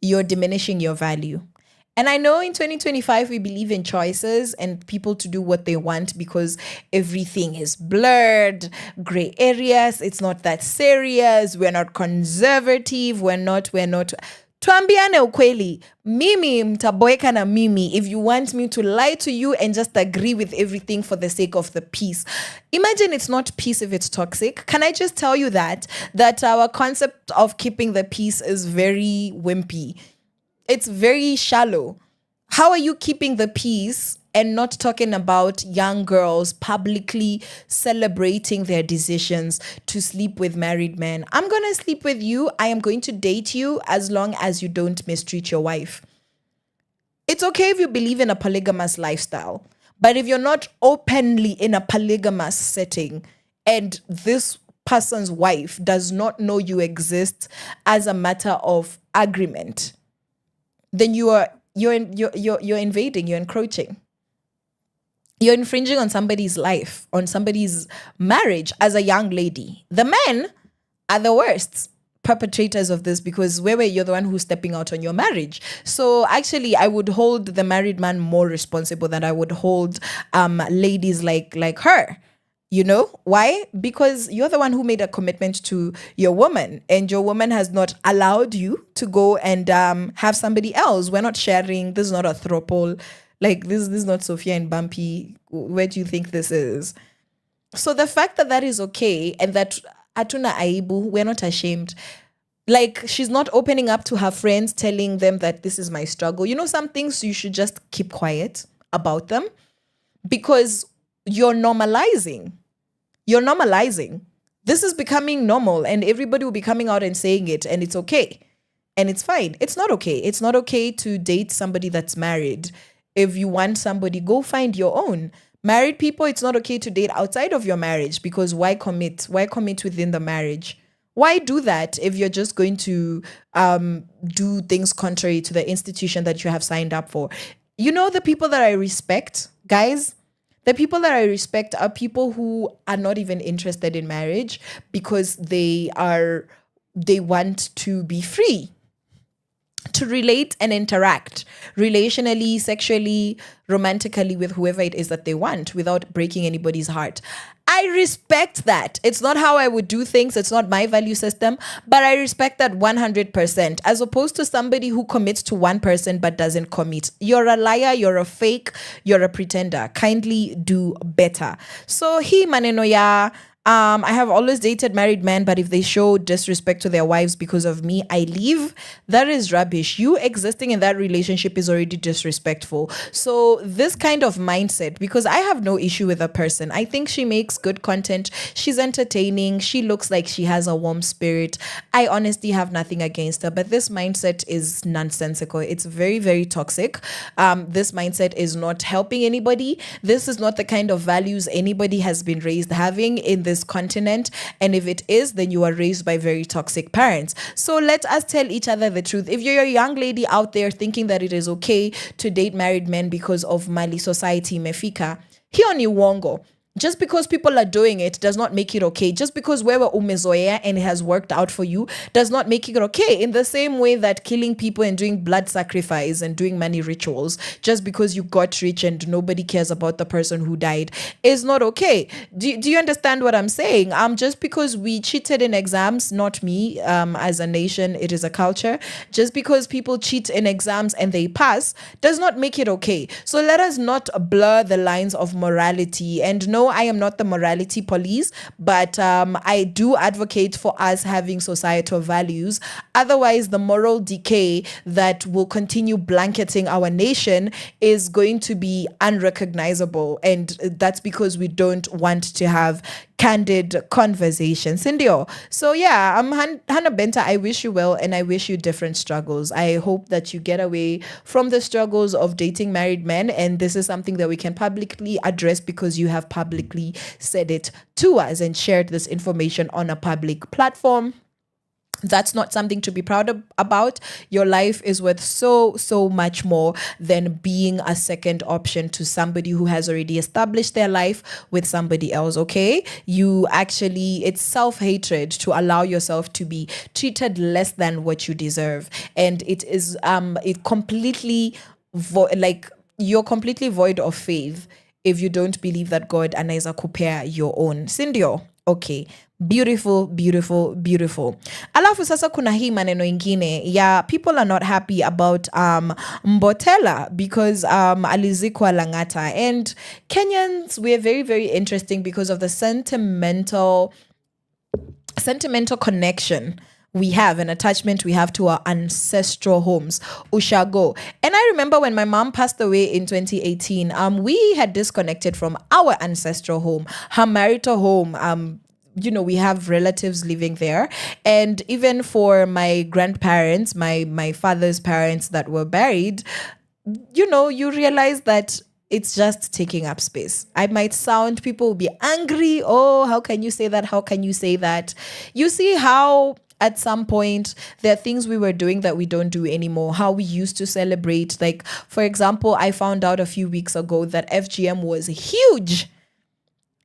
You're diminishing your value. And I know in 2025, we believe in choices and people to do what they want because everything is blurred, gray areas. It's not that serious. We're not conservative. We're not. Tuambiane ukweli. Mimi mtaboeka na mimi if you want me to lie to you and just agree with everything for the sake of the peace. Imagine it's not peace if it's toxic. Can I just tell you that our concept of keeping the peace is very wimpy. It's very shallow. How are you keeping the peace and not talking about young girls publicly celebrating their decisions to sleep with married men? I'm going to sleep with you. I am going to date you as long as you don't mistreat your wife. It's okay if you believe in a polygamous lifestyle, but if you're not openly in a polygamous setting and this person's wife does not know you exist as a matter of agreement, then you're invading, you're encroaching. You're infringing on somebody's life, on somebody's marriage as a young lady. The men are the worst perpetrators of this because you're the one who's stepping out on your marriage. So actually, I would hold the married man more responsible than I would hold ladies like her. You know why? Because you're the one who made a commitment to your woman, and your woman has not allowed you to go and have somebody else. We're not sharing. This is not a throuple. Like this is not Sophia and Bumpy. Where do you think this is? So the fact that is okay and that Atuna Aibu, we're not ashamed. Like she's not opening up to her friends, telling them that this is my struggle. You know, some things you should just keep quiet about them because you're normalizing. You're normalizing. This is becoming normal and everybody will be coming out and saying it and it's okay. And it's fine. It's not okay. It's not okay to date somebody that's married. If you want somebody, go find your own. Married people, it's not okay to date outside of your marriage because why commit? Why commit within the marriage? Why do that if you're just going to do things contrary to the institution that you have signed up for? You know, the people that I respect, guys, the people that I respect are people who are not even interested in marriage because they want to be free to relate and interact relationally, sexually, romantically with whoever it is that they want without breaking anybody's heart. I respect that. It's not how I would do things. It's not my value system, but I respect that 100% as opposed to somebody who commits to one person but doesn't commit. You're a liar. You're a fake. You're a pretender. Kindly do better. So maneno ya. I have always dated married men, but if they show disrespect to their wives because of me, I leave. That is rubbish. You existing in that relationship is already disrespectful. So this kind of mindset, because I have no issue with a person. I think she makes good content. She's entertaining. She looks like she has a warm spirit. I honestly have nothing against her, but this mindset is nonsensical. It's very, very toxic. This mindset is not helping anybody. This is not the kind of values anybody has been raised having in this continent, and if it is, then you are raised by very toxic parents. So let us tell each other the truth. If you're a young lady out there thinking that it is okay to date married men because of Mali society mefika, hiyo ni uongo. Just because people are doing it does not make it okay. Just because wewe umezoea and it has worked out for you does not make it okay. In the same way that killing people and doing blood sacrifice and doing money rituals just because you got rich and nobody cares about the person who died is not okay. Do you understand what I'm saying? Just because we cheated in exams, not me, as a nation, it is a culture. Just because people cheat in exams and they pass does not make it okay. So let us not blur the lines of morality. And no, I am not the morality police, but I do advocate for us having societal values. Otherwise, the moral decay that will continue blanketing our nation is going to be unrecognizable. And that's because we don't want to have candid conversations. Sindio. So yeah, Hannah Benta, I wish you well and I wish you different struggles. I hope that you get away from the struggles of dating married men, and this is something that we can publicly address because you have publicly said it to us and shared this information on a public platform. That's not something to be proud about. Your life is worth so much more than being a second option to somebody who has already established their life with somebody else, okay? It's self-hatred to allow yourself to be treated less than what you deserve. And it is, you're completely void of faith if you don't believe that God anaweza kupea your own. Sindio? Okay. Beautiful. Alafu sasa kuna hii maneno ingine ya people are not happy about Mbotela because alizikwa Langata, and Kenyans, we're very, very interesting because of the sentimental connection we have, an attachment we have to our ancestral homes, Ushago. And I remember when my mom passed away in 2018, we had disconnected from our ancestral home, her marital home. We have relatives living there. And even for my grandparents, my father's parents that were buried, you realize that it's just taking up space. I might people will be angry. Oh, how can you say that? How can you say that? You see how at some point. There are things we were doing that we don't do anymore. How we used to celebrate. Like, for example, I found out a few weeks ago that FGM was huge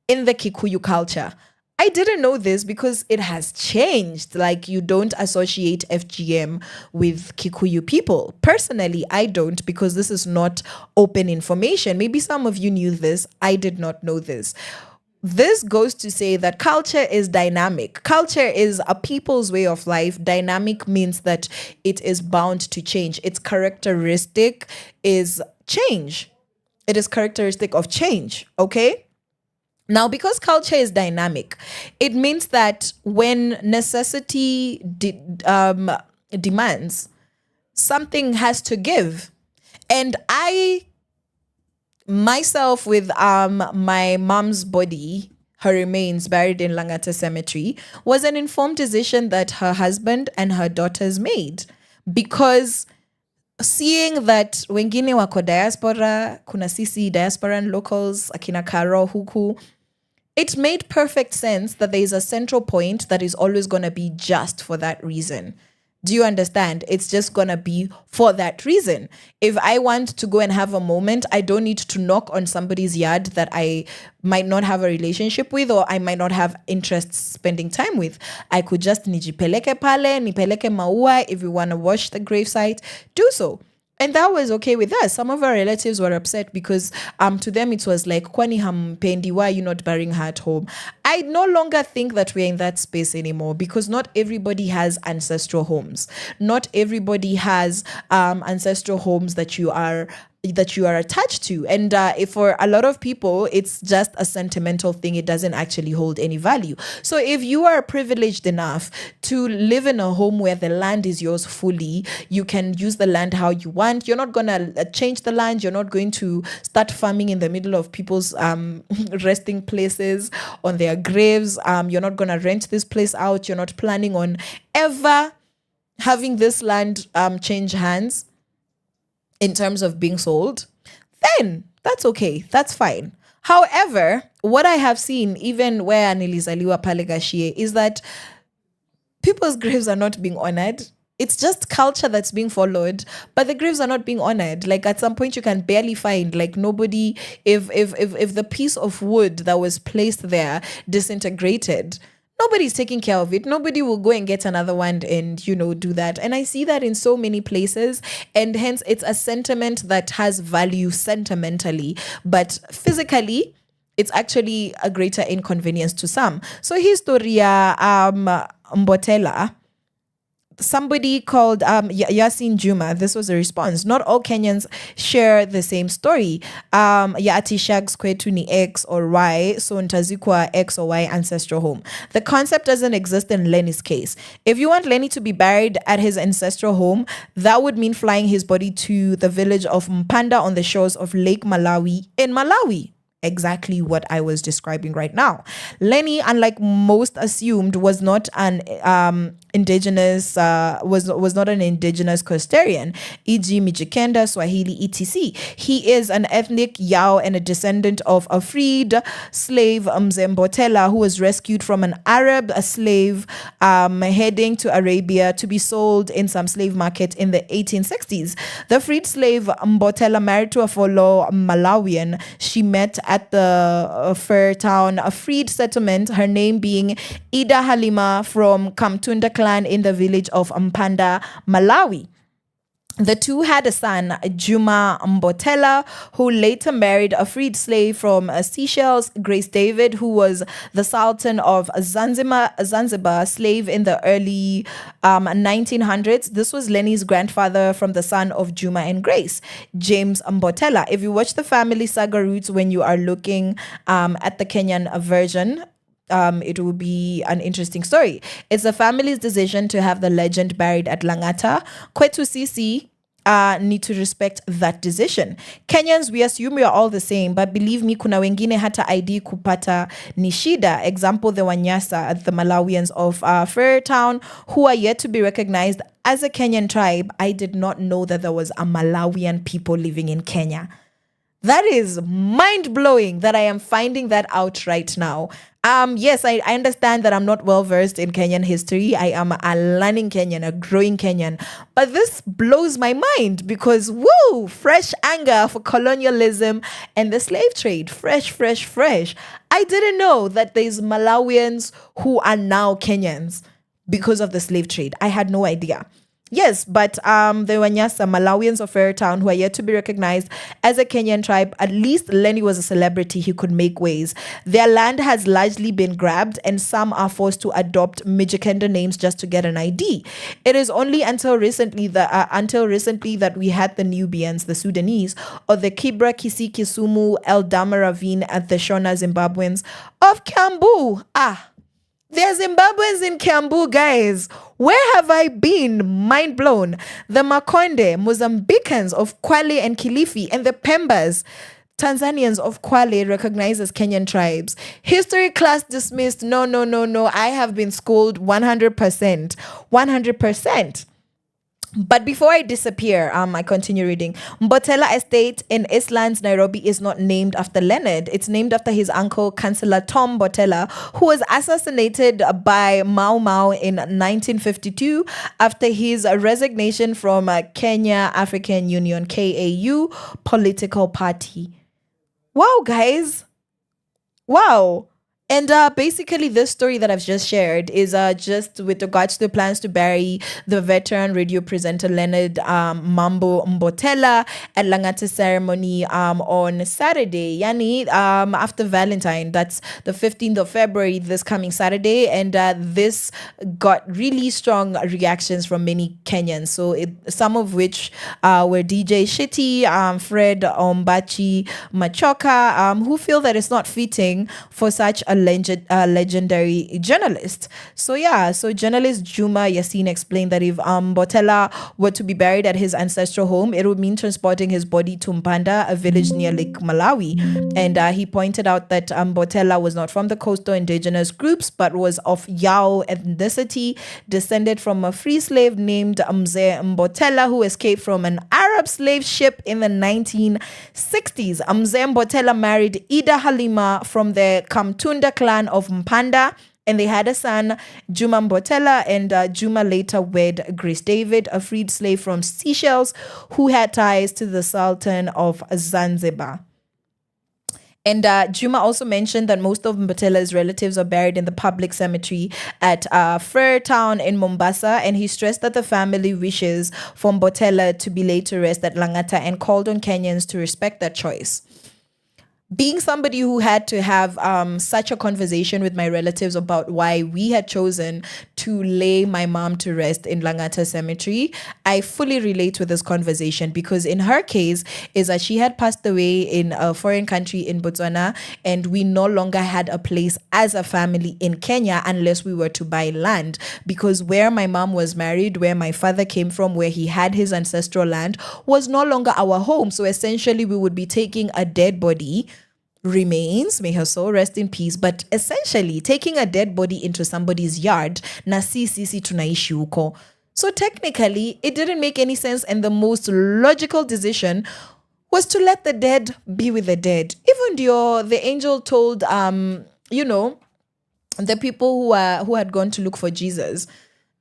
in the Kikuyu culture. I didn't know this because it has changed. Like, you don't associate FGM with Kikuyu people. Personally, I don't, because this is not open information. Maybe some of you knew this. I did not know this. This goes to say that culture is dynamic. Culture is a people's way of life. Dynamic means that it is bound to change. Its characteristic is change. It is characteristic of change, okay? Now, because culture is dynamic, it means that when necessity demands, something has to give. And I, myself, with my mom's body, her remains buried in Langata Cemetery, was an informed decision that her husband and her daughters made. Because seeing that wengine wako diaspora, kuna sisi diasporan locals, akina Karo, huku, it made perfect sense that there is a central point that is always going to be just for that reason. Do you understand? It's just going to be for that reason. If I want to go and have a moment, I don't need to knock on somebody's yard that I might not have a relationship with or I might not have interest spending time with. I could just nijipeleke pale, nipeleke maua. If you want to watch the gravesite, do so. And that was okay with us. Some of our relatives were upset because to them it was like, kwani hampendi, why are you not burying her at home? I no longer think that we're in that space anymore, because not everybody has ancestral homes. Not everybody has ancestral homes that you are attached to. And if for a lot of people, it's just a sentimental thing. It doesn't actually hold any value. So if you are privileged enough to live in a home where the land is yours fully, you can use the land how you want. You're not going to change the land. You're not going to start farming in the middle of people's resting places on their graves. You're not going to rent this place out. You're not planning on ever having this land change hands in terms of being sold, then that's okay. That's fine. However, what I have seen, even where nilizaliwa pale Gashie, is that people's graves are not being honored. It's just culture that's being followed, but the graves are not being honored. Like, at some point you can barely find, like, nobody, if the piece of wood that was placed there disintegrated, nobody's taking care of it. Nobody will go and get another one and, do that. And I see that in so many places. And hence, it's a sentiment that has value sentimentally. But physically, it's actually a greater inconvenience to some. So Historia Mbotela, somebody called Yasin Juma, this was a response. Not all Kenyans share the same story. Yaati shags kwetu ni X or Y, so ntazikwa X or Y ancestral home. The concept doesn't exist in Lenny's case. If you want Lenny to be buried at his ancestral home, that would mean flying his body to the village of Mpanda on the shores of Lake Malawi in Malawi. Exactly what I was describing right now. Lenny, unlike most assumed, was not an indigenous Costarian, e.g. Mijikenda, Swahili, etc. He is an ethnic Yao and a descendant of a freed slave, Mbotela, who was rescued from an Arab slave heading to Arabia to be sold in some slave market in the 1860s. The freed slave Mbotela married to a fellow Malawian she met at the Fair Town, a freed settlement, her name being Ida Halima from Kamtunda clan in the village of Mpanda, Malawi. The two had a son, Juma Mbotela, who later married a freed slave from Seychelles, Grace David, who was the Sultan of Zanzibar, slave in the early 1900s. This was Lenny's grandfather from the son of Juma and Grace, James Mbotela. If you watch the family saga roots when you are looking at the Kenyan version, it will be an interesting story. It's the family's decision to have the legend buried at Langata. Kwetu sisi need to respect that decision. Kenyans, we assume we are all the same, but believe me, kuna wengine hata ID kupata ni shida. Example, the Wanyasa, the Malawians of Fair Town, who are yet to be recognized as a Kenyan tribe. I did not know that there was a Malawian people living in Kenya. That is mind blowing that I am finding that out right now. Yes, I understand that I'm not well versed in Kenyan history. I am a learning Kenyan, a growing Kenyan. But this blows my mind because, woo, fresh anger for colonialism and the slave trade. Fresh, fresh, fresh. I didn't know that there's Malawians who are now Kenyans because of the slave trade. I had no idea. Yes, but the Wanyasa Malawians of Fairtown who are yet to be recognized as a Kenyan tribe. At least Lenny was a celebrity. He could make waves. Their land has largely been grabbed and some are forced to adopt Mijikenda names just to get an ID. It is only until recently that we had the Nubians, the Sudanese, or the Kibra, Kisi, Kisumu, Eldama Ravine and the Shona Zimbabweans of Kiambu. There's Zimbabweans in Kiambu, guys. Where have I been? Mind blown. The Makonde, Mozambicans of Kwale and Kilifi, and the Pembas, Tanzanians of Kwale, recognized as Kenyan tribes. History class dismissed. No. I have been schooled 100%. 100%. But before I disappear, I continue reading. Mbotela Estate in Eastlands, Nairobi is not named after Leonard. It's named after his uncle, Councillor Tom Mbotela, who was assassinated by Mau Mau in 1952 after his resignation from Kenya African Union, KAU, political party. Wow, guys. Wow. And basically, this story that I've just shared is just with regards to the plans to bury the veteran radio presenter Leonard Mambo Mbotela at Langata ceremony on Saturday, yani after Valentine. That's the 15th of February, this coming Saturday. And this got really strong reactions from many Kenyans. So some of which were DJ Shitty, Fred Ombachi Machoka, who feel that it's not fitting for such a legendary journalist. So journalist Juma Yassin explained that if Mbotela were to be buried at his ancestral home, it would mean transporting his body to Mpanda, a village near Lake Malawi. And he pointed out that Mbotela was not from the coastal indigenous groups, but was of Yao ethnicity, descended from a free slave named Mzee Mbotela, who escaped from an Arab slave ship in the 1960s. Mzee Mbotela married Ida Halima from the Kamtunda clan of Mpanda, and they had a son, Juma Mbotela, and Juma later wed Grace David, a freed slave from Seychelles who had ties to the Sultan of Zanzibar. And Juma also mentioned that most of Mbotela's relatives are buried in the public cemetery at Fairtown in Mombasa, and he stressed that the family wishes for Mbotela to be laid to rest at Langata and called on Kenyans to respect that choice. Being somebody who had to have such a conversation with my relatives about why we had chosen to lay my mom to rest in Langata Cemetery, I fully relate with this conversation because in her case is that she had passed away in a foreign country in Botswana, and we no longer had a place as a family in Kenya unless we were to buy land, because where my mom was married, where my father came from, where he had his ancestral land, was no longer our home. So essentially we would be taking a dead body, remains, may her soul rest in peace, but essentially taking a dead body into somebody's yard, na sisi tunaishi huko. So technically it didn't make any sense, and the most logical decision was to let the dead be with the dead. Even the angel told the people who had gone to look for Jesus,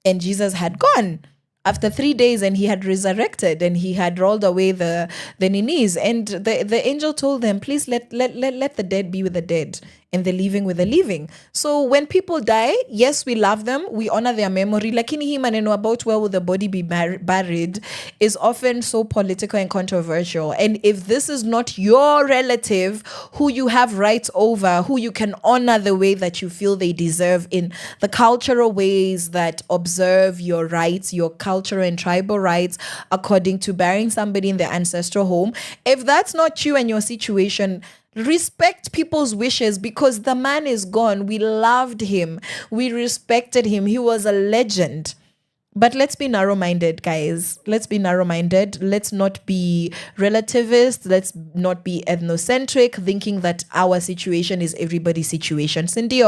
and Jesus had gone after 3 days, and he had resurrected, and he had rolled away the ninis, and the angel told them, please let the dead be with the dead and the living with the living. So when people die, yes, we love them, we honor their memory, lakini hii maneno about where will the body be buried is often so political and controversial. And if this is not your relative who you have rights over, who you can honor the way that you feel they deserve in the cultural ways that observe your rights, your cultural and tribal rights, according to burying somebody in their ancestral home, if that's not you and your situation, respect people's wishes, because the man is gone. We loved him. We respected him. He was a legend. But let's be narrow-minded, guys. Let's be narrow-minded. Let's not be relativist. Let's not be ethnocentric, thinking that our situation is everybody's situation. Cindy,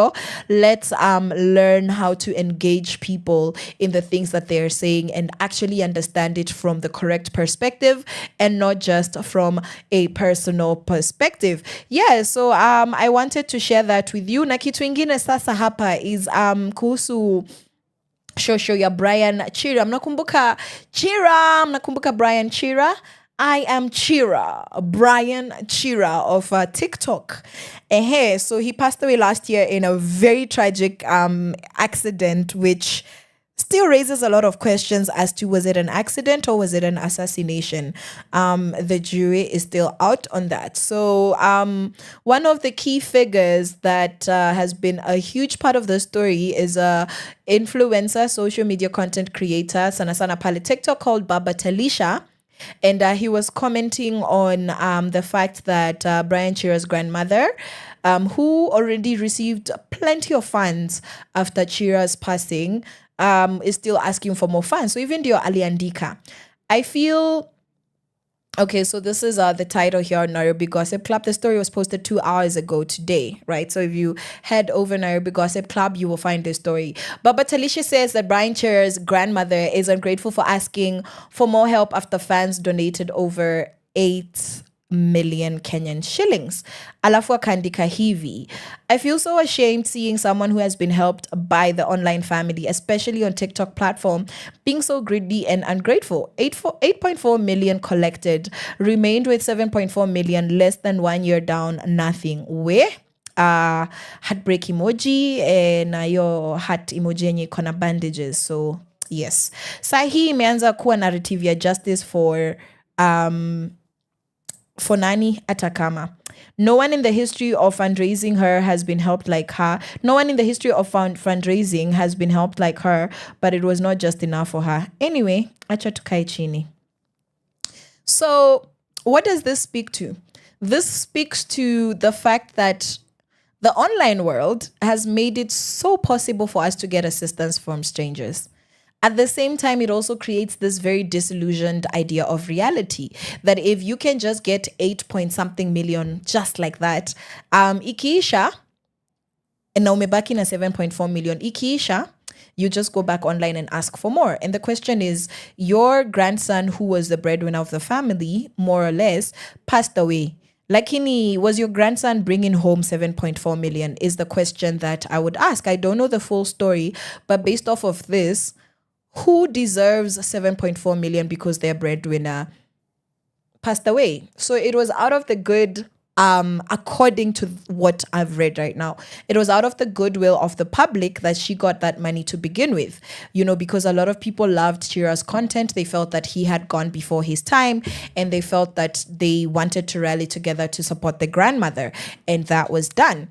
let's learn how to engage people in the things that they're saying and actually understand it from the correct perspective and not just from a personal perspective. Yeah, so I wanted to share that with you. Na kitu ingine sasa hapa is kuhusu show ya Brian Chira. Mnakumbuka Brian Chira? I am Chira, Brian Chira of TikTok. So he passed away last year in a very tragic accident, which still raises a lot of questions as to was it an accident or was it an assassination. The jury is still out on that. So one of the key figures that has been a huge part of the story is a influencer, social media content creator, sana pale TikTok, called Baba Talisha. And he was commenting on the fact that Brian Chira's grandmother, who already received plenty of funds after Chira's passing, is still asking for more funds. So even Dio Aliandika, I feel... Okay, so this is the title here on Nairobi Gossip Club. The story was posted 2 hours ago today, right? So if you head over Nairobi Gossip Club, you will find the story. Baba Talisha says that Brian Chira's grandmother is ungrateful for asking for more help after fans donated over 8 million Kenyan shillings. Alafu akaandika hivi: I feel so ashamed seeing someone who has been helped by the online family, especially on TikTok platform, being so greedy and ungrateful. 8.4 million collected, remained with 7.4 million, less than 1 year down, nothing. Where? Heartbreak emoji na yo heart emoji yenye iko na bandages. So yes, sahi imeanza kuwa narrative ya justice for nani atakama. No one in the history of fundraising her has been helped like her. No one in the history of fundraising has been helped like her, but it was not just enough for her. Anyway, acha tukae chini. So what does this speak to? This speaks to the fact that the online world has made it so possible for us to get assistance from strangers. At the same time, it also creates this very disillusioned idea of reality that if you can just get 8-point-something million just like that, ikiisha, and now umebaki na 7.4 million, ikiisha, you just go back online and ask for more. And the question is, your grandson, who was the breadwinner of the family, more or less, passed away. Lakini, was your grandson bringing home 7.4 million is the question that I would ask. I don't know the full story, but based off of this, who deserves 7.4 million because their breadwinner passed away? So it was out of the good, according to what I've read right now, it was out of the goodwill of the public that she got that money to begin with. You know, because a lot of people loved Chira's content. They felt that he had gone before his time, and they felt that they wanted to rally together to support the grandmother, and that was done.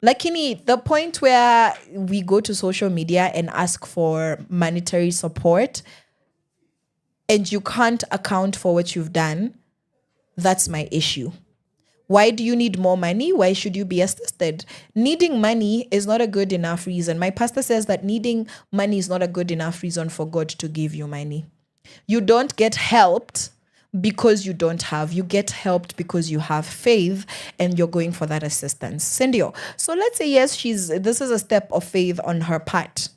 Lakini, the point where we go to social media and ask for monetary support and you can't account for what you've done, that's my issue. Why do you need more money? Why should you be assisted? Needing money is not a good enough reason. My pastor says that needing money is not a good enough reason for God to give you money. You don't get helped because you don't have. You get helped because you have faith and you're going for that assistance. Sendio. So let's say, yes, this is a step of faith on her part.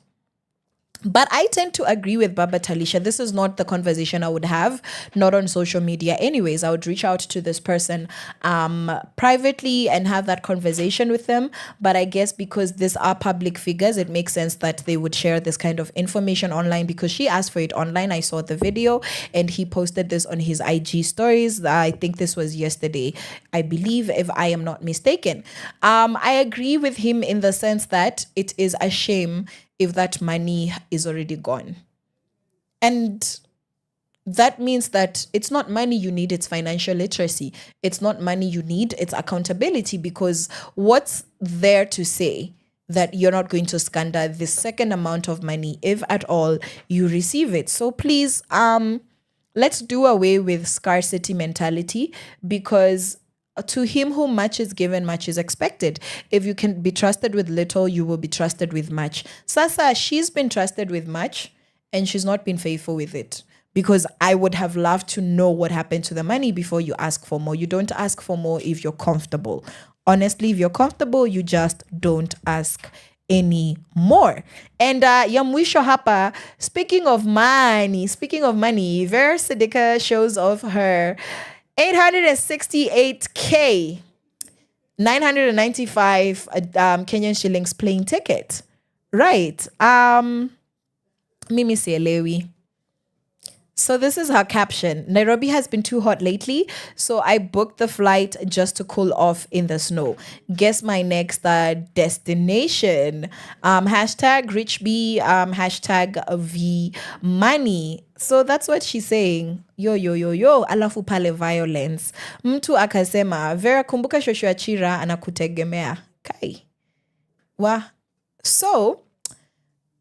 But I tend to agree with Baba Talisha. This is not the conversation I would have, not on social media. Anyways, I would reach out to this person privately and have that conversation with them. But I guess because these are public figures, it makes sense that they would share this kind of information online because she asked for it online. I saw the video and he posted this on his IG stories. I think this was yesterday, I believe, if I am not mistaken. I agree with him in the sense that it is a shame if that money is already gone. And that means that it's not money you need, it's financial literacy. It's not money you need, it's accountability, because what's there to say that you're not going to squander the second amount of money, if at all you receive it? So please, let's do away with scarcity mentality, because to him whom much is given, much is expected. If you can be trusted with little, you will be trusted with much. Sasa, she's been trusted with much, and she's not been faithful with it. Because I would have loved to know what happened to the money before you ask for more. You don't ask for more if you're comfortable. Honestly, if you're comfortable, you just don't ask any more. And Yamwisho Hapa, speaking of money, Vera Sidika shows off her 868K 995 Kenyan shillings plane ticket. Right. Mimi Sielewi. So this is her caption. Nairobi has been too hot lately, so I booked the flight just to cool off in the snow. Guess my next destination. Hashtag rich bee, hashtag V money. So that's what she's saying. Yo, alafu pale violence. Mtu akasema, Vera kumbuka shoshu achira anakutegemea. Kai. So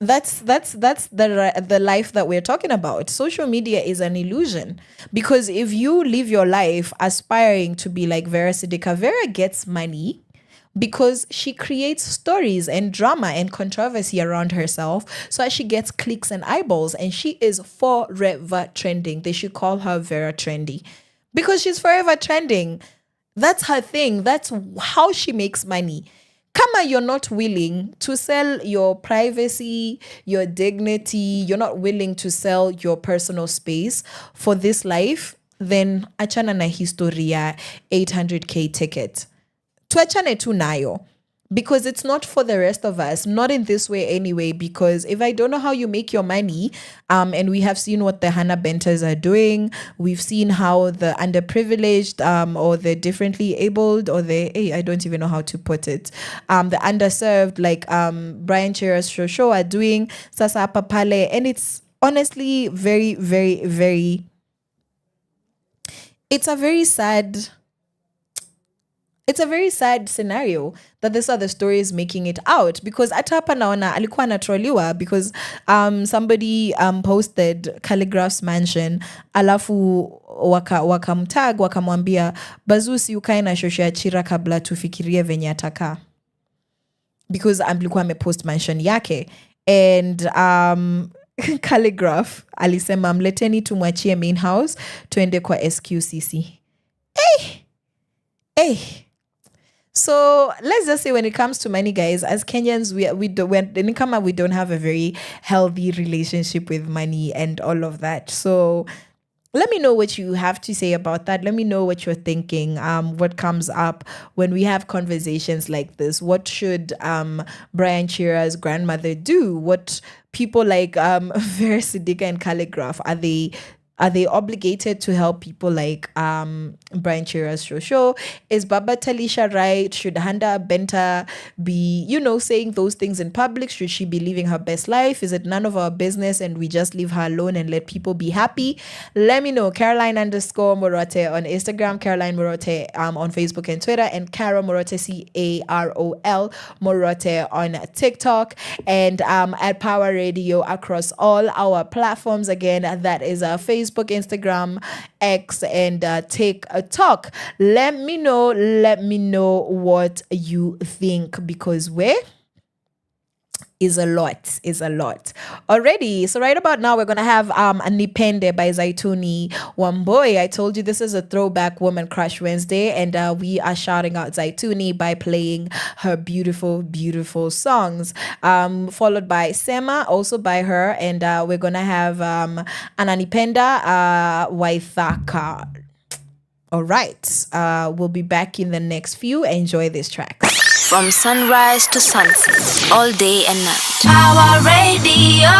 that's the life that we're talking about. Social media is an illusion, because if you live your life aspiring to be like Vera Sidika, Vera gets money because she creates stories and drama and controversy around herself, so that she gets clicks and eyeballs, and she is forever trending. They should call her Vera Trendy, because she's forever trending. That's her thing. That's how she makes money. Kama you're not willing to sell your privacy, your dignity, you're not willing to sell your personal space for this life, then achana na historia 800K ticket. Tuachane tu nayo. Because it's not for the rest of us, not in this way anyway, because if I don't know how you make your money, and we have seen what the Hannah Benters are doing, we've seen how the underprivileged or the differently abled, or I don't even know how to put it, the underserved, like Brian Chira's show are doing, Sasa Papale, and it's honestly very, very, very, it's a very sad scenario that this other story is making it out, because atapa naona alikuwa anatroliwa because somebody posted Calligraph's mansion, alafu wakamtag wakamwambia bazusi ukae na shosho ya chira kabla tufikirie venye ataka, because alikuwa amepost mansion yake, and Calligraph alisema mleteni tumwachie main house tuende kwa SQCC. So let's just say, when it comes to money, guys, as Kenyans, we don't have a very healthy relationship with money and all of that. So let me know what you have to say about that. Let me know what you're thinking. What comes up when we have conversations like this? What should Brian Chira's grandmother do? What people like Vera Sidika and Calligraph, are they obligated to help people like Brian Chira's show? Is Baba Talisha right? Should Hannah Benter be, saying those things in public? Should she be living her best life? Is it none of our business and we just leave her alone and let people be happy? Let me know. Caroline_Murote on Instagram, Caroline Murote on Facebook and Twitter, and Carol Murote, CAROL Murote on TikTok, and at Power Radio across all our platforms. Again, that is Facebook, Instagram, X, and TikTok. Let me know what you think, because is a lot already. So right about now, we're gonna have Nipende by Zaituni Wamboi. I told you this is a throwback Woman Crush Wednesday, and we are shouting out Zaituni by playing her beautiful, beautiful songs, followed by Sema, also by her, and we're gonna have Ananipenda Waithaka. All right, we'll be back in the next few. Enjoy this track. From sunrise to sunset, all day and night. Our radio.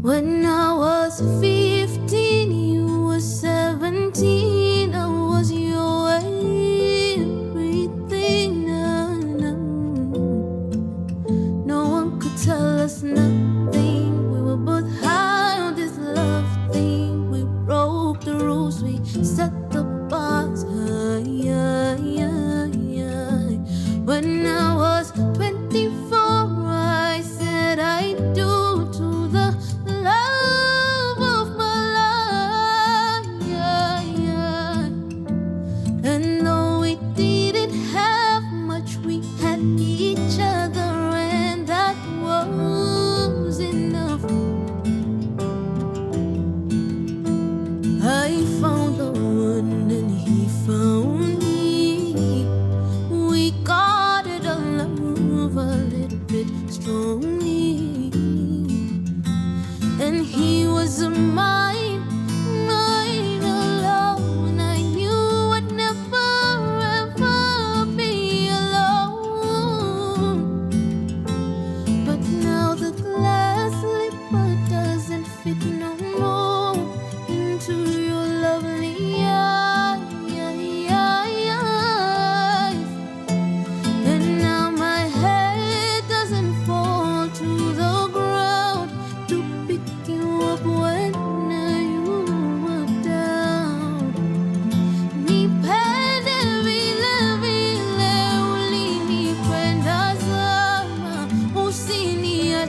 When I was 15, you were 17. I was your everything. No one could tell us nothing. We were both high on this love thing. We broke the rules, we set the bars high.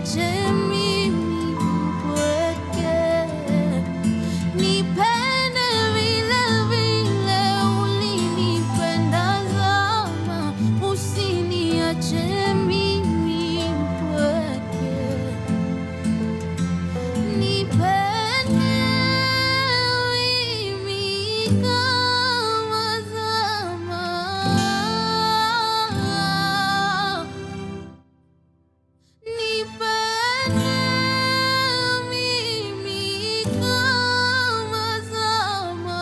usiniache mimi mpweke. Nipende vile vile ulinipenda zama, usiniache mimi mpweke. Nipende mimi kama zama, nipende mimi kama zama.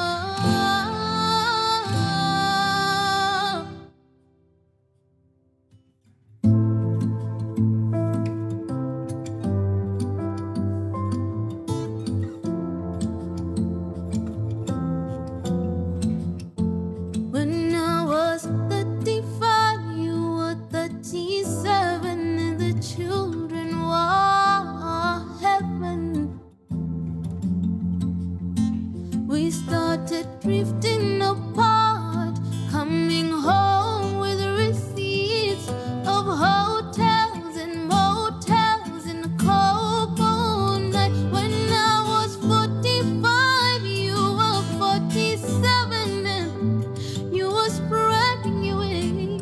When I was 35, you were 37, and the children were heaven. We started drifting apart, coming home with receipts of hotels and motels and a cold night. When I was 45, you were 47, and you were spreading your wings.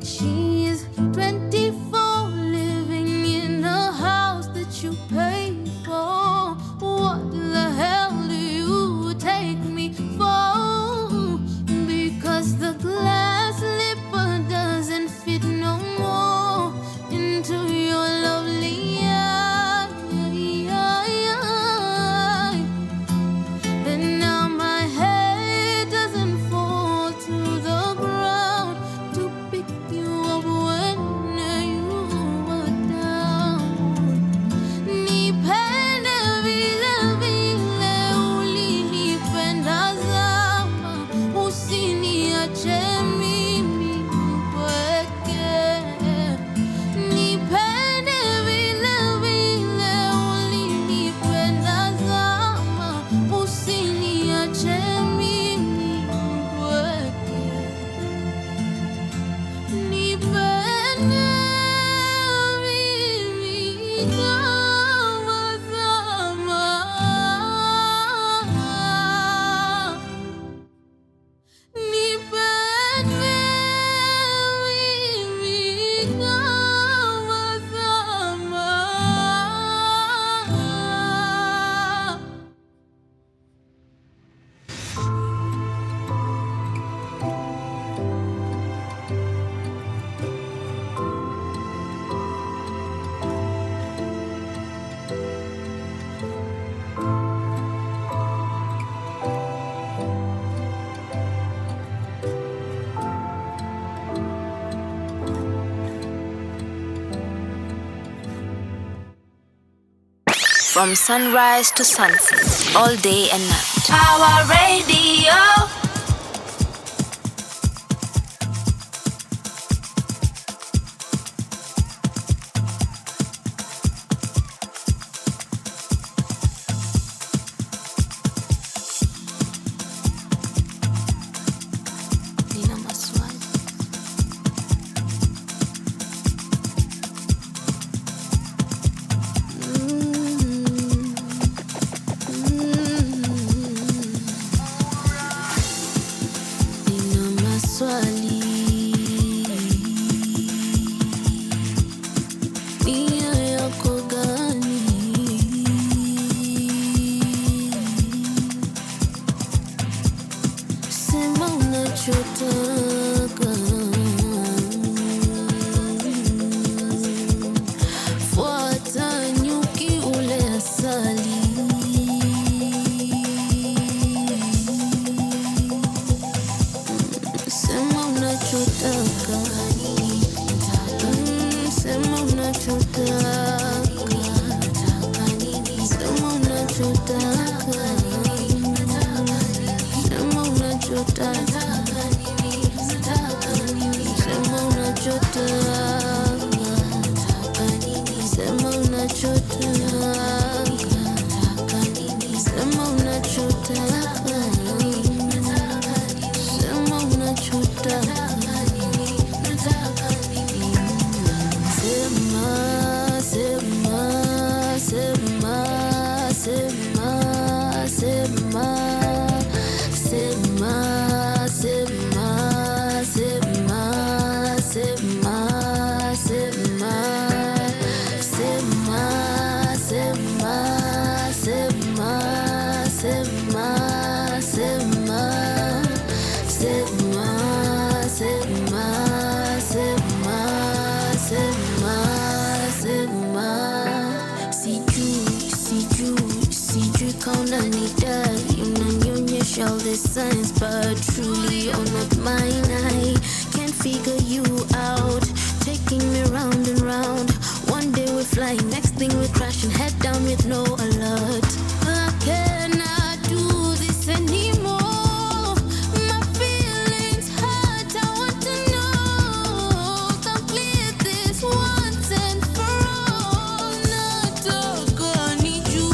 She is 24, living in a house that you pay for. What the hell do you take me for? Because the glass slipper doesn't fit no more into your lovely eye. Then now my head doesn't fall to the ground to pick you up when you were down. Nipende vile vile ulinipenda zama, usiniache mimi mpweke. Nipende vile vile ulinipenda zama, usiniache mimi mpweke. Nipende mimi kama zama, nipende mimi kama zama. From sunrise to sunset, all day and night. Our radio. Nina maswali. Nina maswali. Nia yako gani? Sema unachotaka. Fuata nyuki ule asali. Sema unachotaka. Sema unachotaka. Sema unachotaka. Sema unachotaka. Sema unachotaka. Sema unachotaka. all these signs, but truly you're not mine. I can't figure you out, taking me round and round. One day we're flying, next thing we're crashing, head down with no alert. I cannot do this anymore. My feelings hurt, I want to know. Complete this once and for all. Nataka nijue.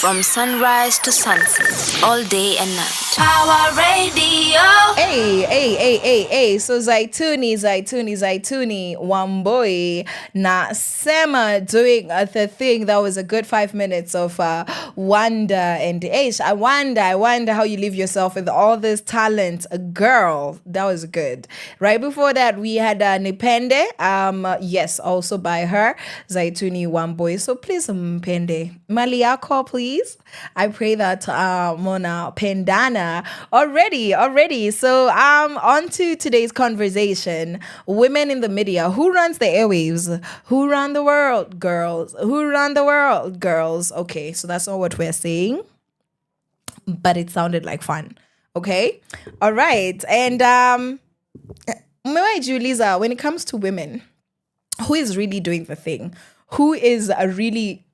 From sunrise to sunset, all day and night. Power Radio. Hey. So Zaituni, Wamboi, na Sema doing the thing. That was a good 5 minutes of wonder and age. I wonder how you live yourself with all this talent. Girl, that was good. Right before that, we had Nipende. Yes, also by her, Zaituni Wamboi. So please, Mpende. Maliako, please. I pray that Mona Pendana already. So on to today's conversation. Women in the media. Who runs the airwaves? Who run the world? Girls. Who run the world? Girls. Okay, so that's not what we're saying, but it sounded like fun. Okay, all right. And Lisa, when it comes to women, who is really doing the thing? Who is really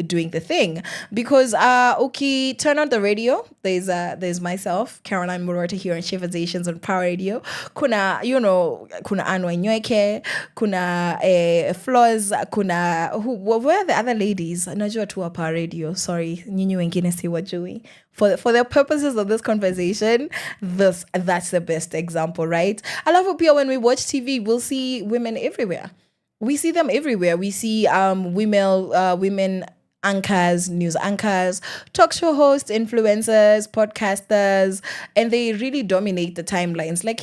doing the thing? Because okay, turn on the radio. There's myself, Caroline Murote, here on Sheversations on Power Radio. Kuna Anwa Nyweke, kuna Flozz, kuna where are the other ladies? Najua tu wa Power Radio. Sorry, nyinyi wengine si wajui. For the purposes of this conversation, that's the best example, right? I love how when we watch TV, we'll see women everywhere. We see them everywhere. We see women anchors, news anchors, talk show hosts, influencers, podcasters, and they really dominate the timelines. Like,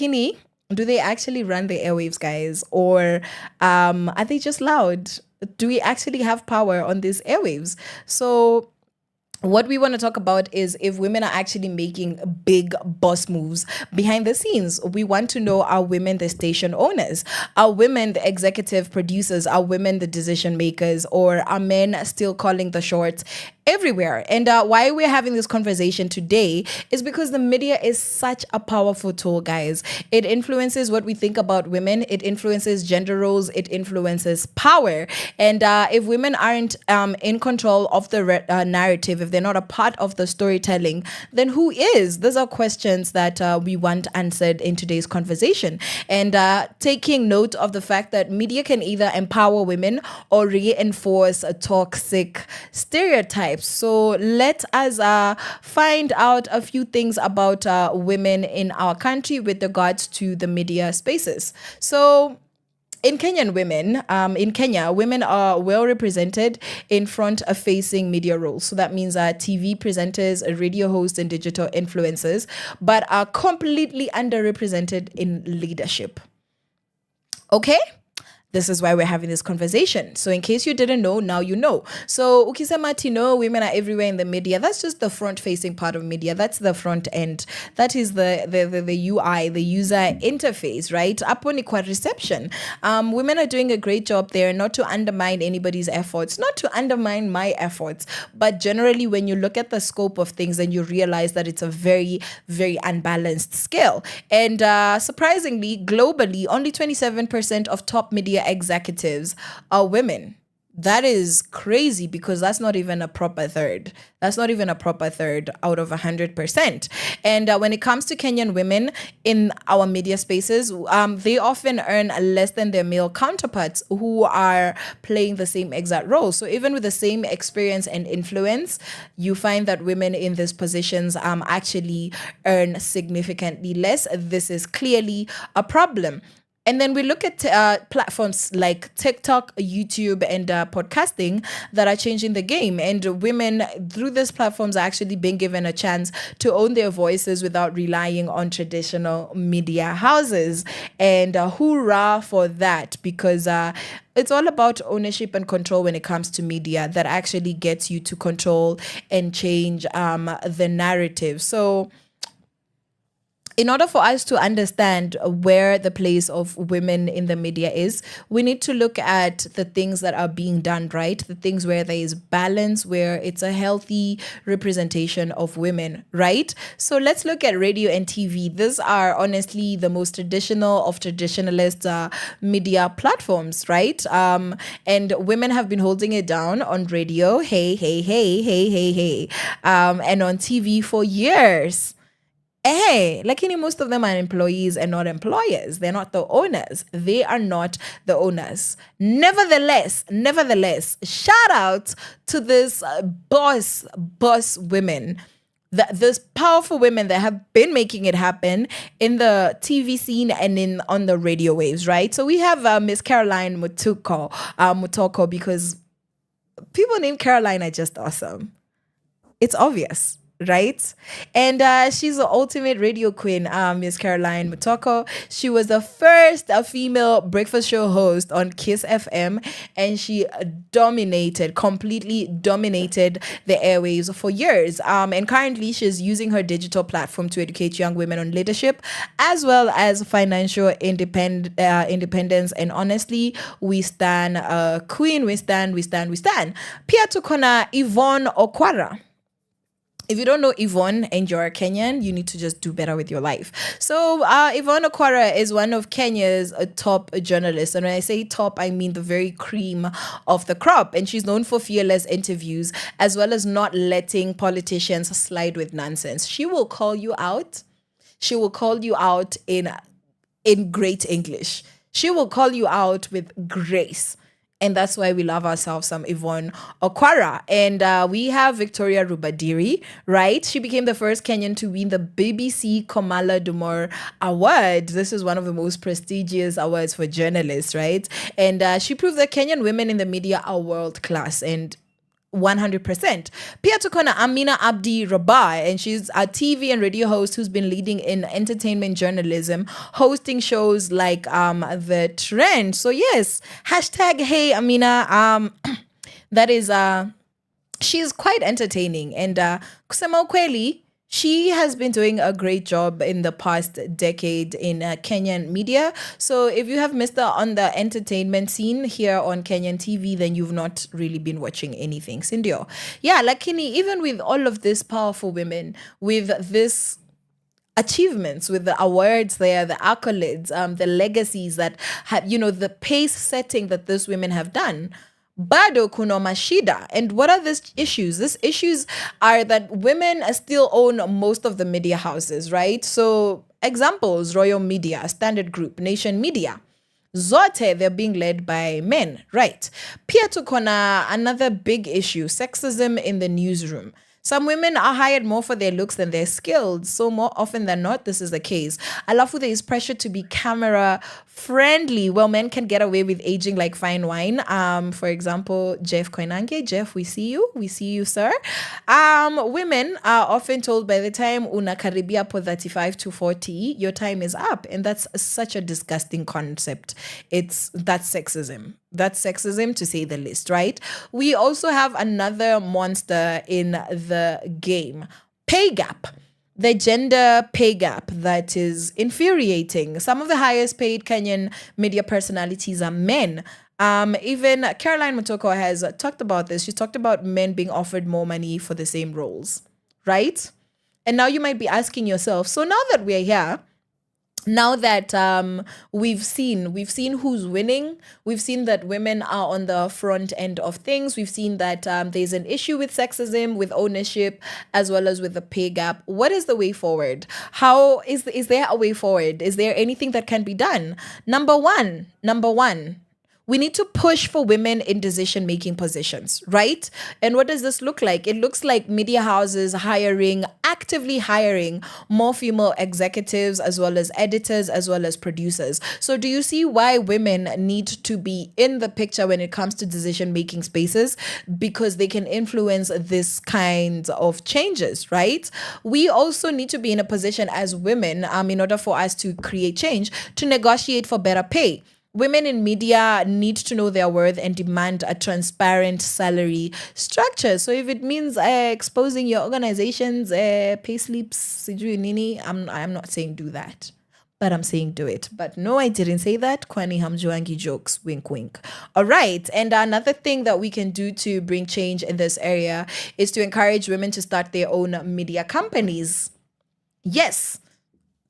do they actually run the airwaves, guys? Or are they just loud? do we actually have power on these airwaves? So what we want to talk about is if women are actually making big boss moves behind the scenes. We want to know, are women the station owners? Are women the executive producers? Are women the decision makers? Or are men still calling the shots everywhere? And why we're having this conversation today is because the media is such a powerful tool, guys. It influences what we think about women. It influences gender roles. It influences power. And if women aren't in control of the narrative, if they're not a part of the storytelling, then who is? Those are questions that we want answered in today's conversation. And taking note of the fact that media can either empower women or reinforce a toxic stereotypes. So let us find out a few things about women in our country with regards to the media spaces. So in Kenya, women are well represented in front-facing media roles. So that means TV presenters, radio hosts, and digital influencers, but are completely underrepresented in leadership. Okay? This is why we're having this conversation. So in case you didn't know, now you know. So ukisema tino, women are everywhere in the media. That's just the front-facing part of media. That's the front end. That is the UI, the user interface, right? Apo ni kwa reception. Women are doing a great job there, not to undermine anybody's efforts, not to undermine my efforts, but generally when you look at the scope of things, then you realize that it's a very, very unbalanced scale. And surprisingly, globally, only 27% of top media executives are women. That is crazy because that's not even a proper third. That's not even a proper third out of 100%. And when it comes to Kenyan women in our media spaces, they often earn less than their male counterparts who are playing the same exact role. So even with the same experience and influence, you find that women in these positions actually earn significantly less. This is clearly a problem. And then we look at platforms like TikTok, YouTube, and podcasting that are changing the game. And women, through these platforms, are actually being given a chance to own their voices without relying on traditional media houses. And hoorah for that, because it's all about ownership and control when it comes to media that actually gets you to control and change the narrative. So in order for us to understand where the place of women in the media is, we need to look at the things that are being done right, the things where there is balance, where it's a healthy representation of women, right? So let's look at radio and TV. These are honestly the most traditional of traditionalist media platforms, right? And women have been holding it down on radio, and on TV for years. Hey, lakini most of them are employees and not employers. They're not the owners. They are not the owners. Nevertheless, shout out to this boss women, this powerful women that have been making it happen in the TV scene and on the radio waves, right? So we have Miss Caroline Mutoko, because people named Caroline are just awesome. It's obvious, right? And she's the ultimate radio queen, Miss Caroline Mutoko. She was the first female breakfast show host on Kiss FM, and she completely dominated the airwaves for years. And currently she's using her digital platform to educate young women on leadership as well as financial independence. And honestly, we stand queen, we stand. Pia tukona Yvonne Okwara. If you don't know Yvonne and you're Kenyan, you need to just do better with your life. So Yvonne Okwara is one of Kenya's top journalists. And when I say top, I mean the very cream of the crop. And she's known for fearless interviews as well as not letting politicians slide with nonsense. She will call you out. She will call you out in great English. She will call you out with grace. And that's why we love ourselves some Yvonne Okwara. And we have Victoria Rubadiri, right? She became the first Kenyan to win the BBC Komala Dumor Award. This is one of the most prestigious awards for journalists, right? And she proved that Kenyan women in the media are world class. And 100%. Pia tukona Amina Abdi Rabah, and she's a TV and radio host who's been leading in entertainment journalism, hosting shows like The Trend. So yes, hashtag hey Amina. That is she's quite entertaining, and kusema ukweli, she has been doing a great job in the past decade in Kenyan media. So if you have missed her on the entertainment scene here on Kenyan TV, then you've not really been watching anything. Sindio. Yeah, lakini, even with all of these powerful women, with this achievements, with the awards there, the accolades, the legacies that have, the pace setting that these women have done, bado kuno mashida. And what are these issues? These issues are that women still own most of the media houses, right? So examples: Royal Media, Standard Group, Nation Media. Zote, they're being led by men, right? Pia tukona another big issue: sexism in the newsroom. Some women are hired more for their looks than their skills. So more often than not, this is the case. Alafu, there is pressure to be camera friendly. Well, men can get away with aging like fine wine. For example, Jeff Koinange. Jeff, we see you. We see you, sir. Women are often told by the time una karibia po 35 to 40, your time is up. And that's such a disgusting concept. That's sexism. That's sexism, to say the least, right? We also have another monster in the game: pay gap. The gender pay gap that is infuriating. Some of the highest paid Kenyan media personalities are men. Even Caroline Mutoko has talked about this. She talked about men being offered more money for the same roles, right? And now you might be asking yourself, so now that we're here, now that we've seen who's winning, we've seen that women are on the front end of things, we've seen that there's an issue with sexism, with ownership, as well as with the pay gap. What is the way forward? How is there a way forward? Is there anything that can be done? Number one, we need to push for women in decision-making positions, right? And what does this look like? It looks like media houses actively hiring more female executives, as well as editors, as well as producers. So do you see why women need to be in the picture when it comes to decision-making spaces? Because they can influence this kind of changes, right? We also need to be in a position as women, in order for us to create change, to negotiate for better pay. Women in media need to know their worth and demand a transparent salary structure. So if it means exposing your organization's pay slips, I'm not saying do that, but I'm saying do it. But no, I didn't say that. Kwani hamjuangi jokes, wink, wink. All right. And another thing that we can do to bring change in this area is to encourage women to start their own media companies. Yes,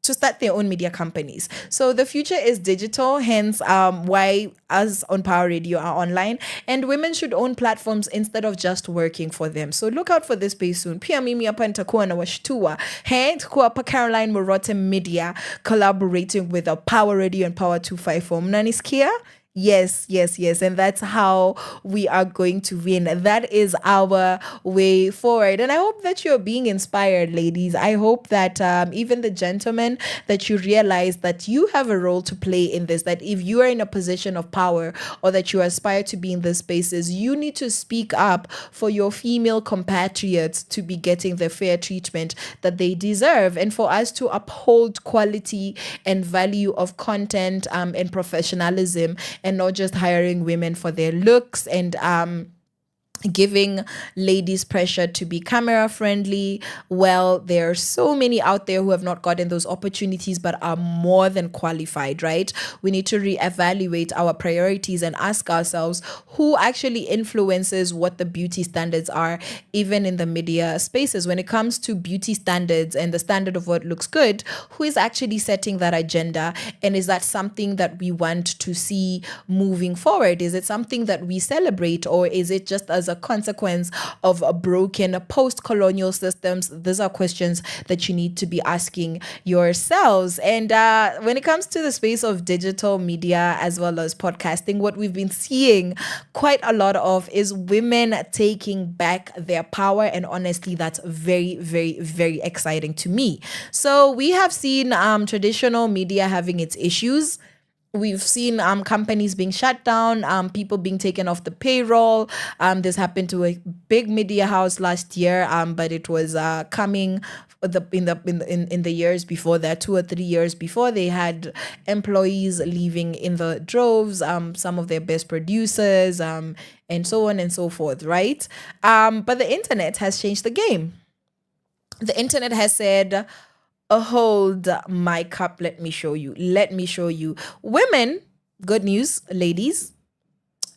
to start their own media companies. So the future is digital, hence why us on Power Radio are online, and women should own platforms instead of just working for them. So look out for this space soon. Pia mimi hapa nitakuwa na washtua. Tukuwa pa Caroline Murote Media collaborating with Power Radio and Power 254. Mnanisikia? Yes. And that's how we are going to win. That is our way forward. And I hope that you're being inspired, ladies. I hope that even the gentlemen, that you realize that you have a role to play in this, that if you are in a position of power or that you aspire to be in these spaces, you need to speak up for your female compatriots to be getting the fair treatment that they deserve, and for us to uphold quality and value of content and professionalism, and not just hiring women for their looks and giving ladies pressure to be camera friendly. Well, there are so many out there who have not gotten those opportunities but are more than qualified, right? We need to reevaluate our priorities and ask ourselves who actually influences what the beauty standards are, even in the media spaces. When it comes to beauty standards and the standard of what looks good, who is actually setting that agenda? And is that something that we want to see moving forward? Is it something that we celebrate, or is it just as a consequence of a broken post-colonial systems? These are questions that you need to be asking yourselves. And when it comes to the space of digital media as well as podcasting, what we've been seeing quite a lot of is women taking back their power. And honestly, that's very, very, very exciting to me. So we have seen traditional media having its issues. We've seen companies being shut down, people being taken off the payroll. This happened to a big media house last year, but it was coming in the years before that, 2 or 3 years before. They had employees leaving in the droves, some of their best producers, and so on and so forth, right? But the internet has changed the game. The internet has said, hold my cup, let me show you. Women, good news, ladies,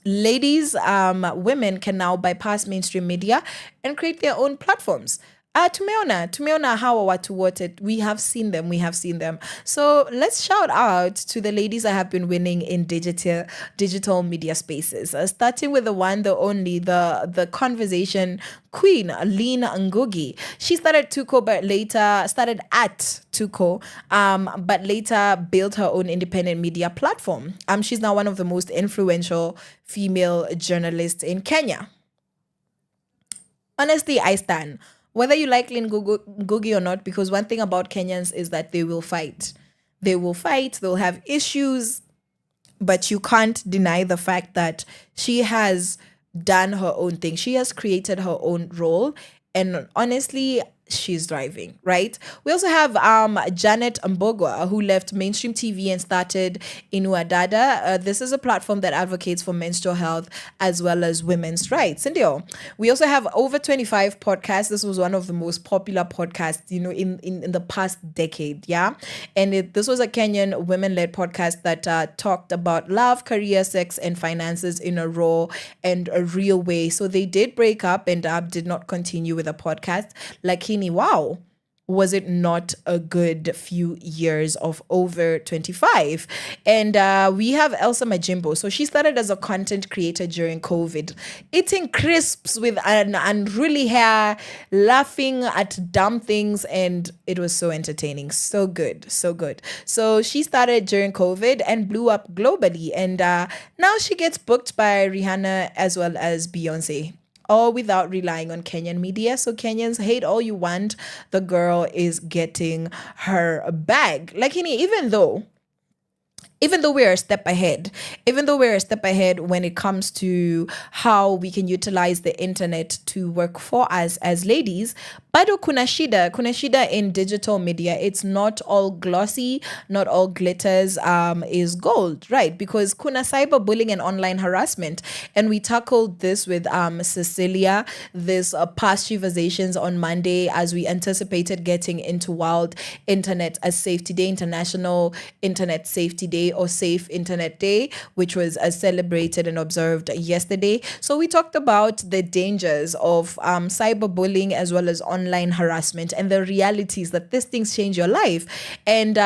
women can now bypass mainstream media and create their own platforms. Tumeona hawa watu wote. We have seen them. So let's shout out to the ladies that have been winning in digital media spaces. Starting with the one, the only, the conversation queen, Lynn Ngugi. She started Tuko, but later started at Tuko, but later built her own independent media platform. She's now one of the most influential female journalists in Kenya. Honestly, I stand. Whether you like Lynn Ngugi or not, because one thing about Kenyans is that they will fight. They'll have issues, but you can't deny the fact that she has done her own thing. She has created her own role, and honestly, she's thriving, right? We also have Janet Mbogwa, who left mainstream TV and started Inua Dada. This is a platform that advocates for menstrual health as well as women's rights. Indio. We also have Over 25 podcasts. This was one of the most popular podcasts, in the past decade, yeah? And this was a Kenyan women-led podcast that talked about love, career, sex, and finances in a raw and a real way. So they did break up and did not continue with the podcast. Wow, was it not a good few years of Over 25? And we have Elsa Majimbo. So she started as a content creator during COVID, eating crisps with an unruly hair, laughing at dumb things, and it was so entertaining. So good. So she started during COVID and blew up globally. And now she gets booked by Rihanna as well as Beyonce, all without relying on Kenyan media. So Kenyans, hate all you want, the girl is getting her bag. Even though we're a step ahead when it comes to how we can utilize the internet to work for us as ladies, bado kuna shida in digital media. It's not all glossy, not all glitters is gold, right? Because kuna cyberbullying and online harassment. And we tackled this with Cecilia, this past Sheversations on Monday, as we anticipated getting into World Internet Safety Day, International Internet Safety Day, or Safe Internet Day, which was celebrated and observed yesterday. So we talked about the dangers of cyberbullying as well as online harassment and the realities that these things change your life. And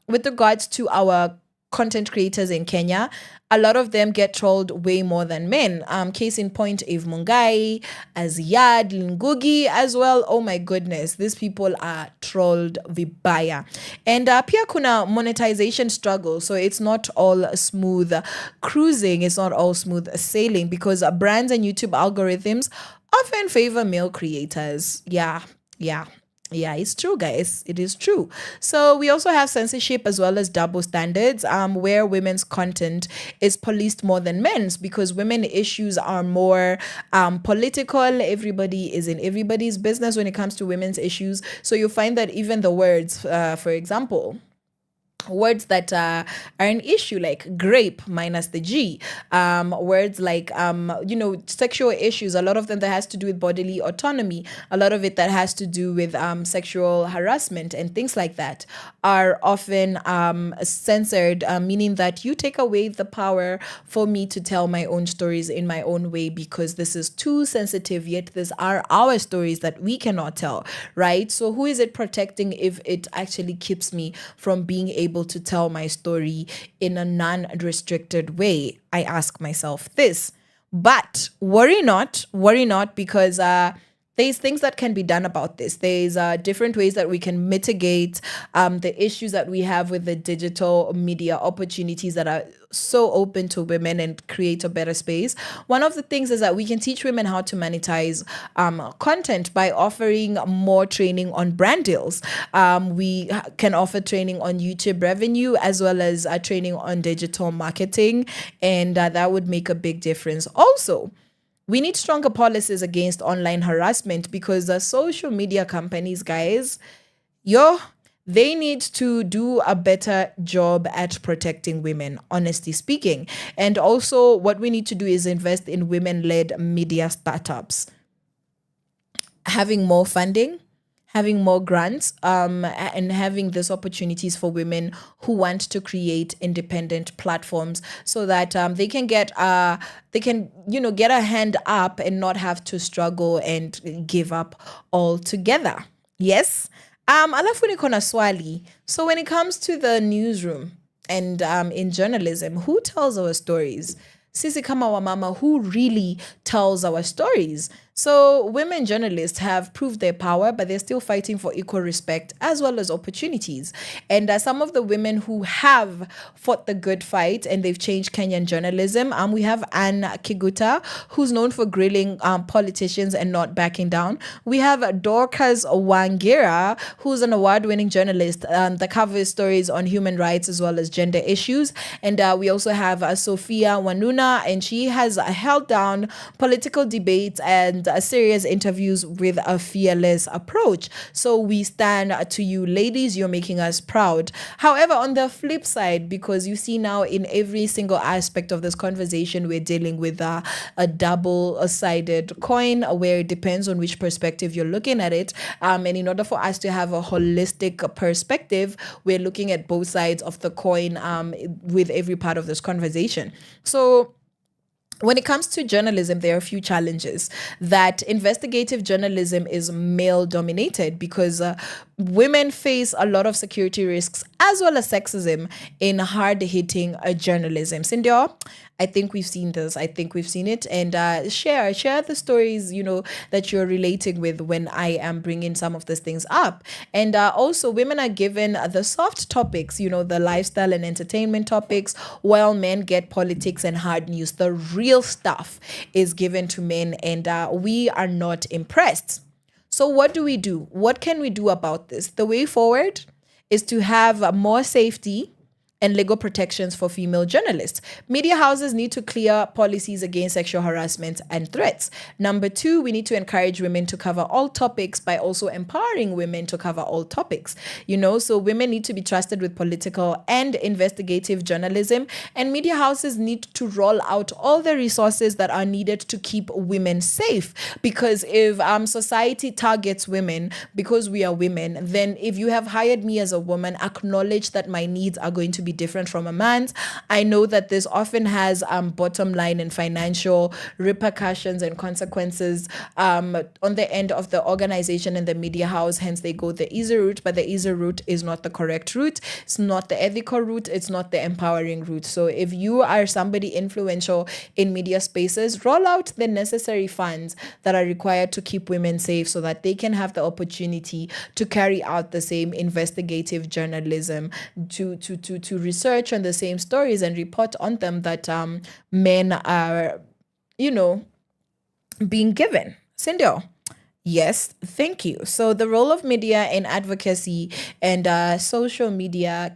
with regards to our content creators in Kenya, a lot of them get trolled way more than men. Case in point, Eve Mungai, Aziyad, Ngugi as well. Oh my goodness, these people are trolled vibaya. And pia kuna monetization struggle. So it's not all smooth cruising. It's not all smooth sailing because brands and YouTube algorithms often favor male creators. Yeah, it's true, guys. It is true. So we also have censorship as well as double standards, where women's content is policed more than men's because women issues are more political. Everybody is in everybody's business when it comes to women's issues. So you find that even the words, for example, words that are an issue like grape minus the G, words like sexual issues, a lot of them that has to do with bodily autonomy, a lot of it that has to do with sexual harassment and things like that are often censored, meaning that you take away the power for me to tell my own stories in my own way because this is too sensitive, yet these are our stories that we cannot tell, right? So who is it protecting if it actually keeps me from being able to tell my story in a non-restricted way? I ask myself this. But worry not, because there's things that can be done about this. There's different ways that we can mitigate the issues that we have with the digital media opportunities that are so open to women and create a better space. One of the things is that we can teach women how to monetize content by offering more training on brand deals. We can offer training on YouTube revenue as well as training on digital marketing, and that would make a big difference. Also, we need stronger policies against online harassment because the social media companies, guys, they need to do a better job at protecting women, honestly speaking. And also, what we need to do is invest in women-led media startups, having more funding, having more grants, and having these opportunities for women who want to create independent platforms so that they can get a hand up and not have to struggle and give up altogether. Yes. Alafu niko na swali. So when it comes to the newsroom and in journalism, who tells our stories? Sisi kama wamama, who really tells our stories? So women journalists have proved their power, but they're still fighting for equal respect as well as opportunities. And some of the women who have fought the good fight and they've changed Kenyan journalism, we have Anne Kiguta, who's known for grilling politicians and not backing down. We have Dorcas Wangira, who's an award-winning journalist that covers stories on human rights as well as gender issues. And we also have Sophia Wanuna, and she has held down political debates and serious interviews with a fearless approach. So we stand to you, ladies. You're making us proud. However, on the flip side, because you see now in every single aspect of this conversation, we're dealing with a double-sided coin where it depends on which perspective you're looking at it. And in order for us to have a holistic perspective, we're looking at both sides of the coin with every part of this conversation. So when it comes to journalism, there are a few challenges. That investigative journalism is male dominated because women face a lot of security risks as well as sexism in hard hitting journalism. Sindio, I think we've seen this. I think we've seen it. And share the stories, that you're relating with when I am bringing some of these things up. And also, women are given the soft topics, the lifestyle and entertainment topics, while men get politics and hard news. The real stuff is given to men, and we are not impressed. So what do we do? What can we do about this? The way forward is to have more safety and legal protections for female journalists. Media houses need to clear policies against sexual harassment and threats. Number 2, we need to encourage women to cover all topics by also empowering women to cover all topics. So women need to be trusted with political and investigative journalism, and media houses need to roll out all the resources that are needed to keep women safe. Because if society targets women because we are women, then if you have hired me as a woman, acknowledge that my needs are going to be different from a man's. I know that this often has bottom line and financial repercussions and consequences on the end of the organization and the media house. Hence, they go the easy route, but the easy route is not the correct route. It's not the ethical route. It's not the empowering route. So if you are somebody influential in media spaces, roll out the necessary funds that are required to keep women safe so that they can have the opportunity to carry out the same investigative journalism, to research on the same stories and report on them that men are, being given. Cindy. Yes, thank you. So the role of media in advocacy and social media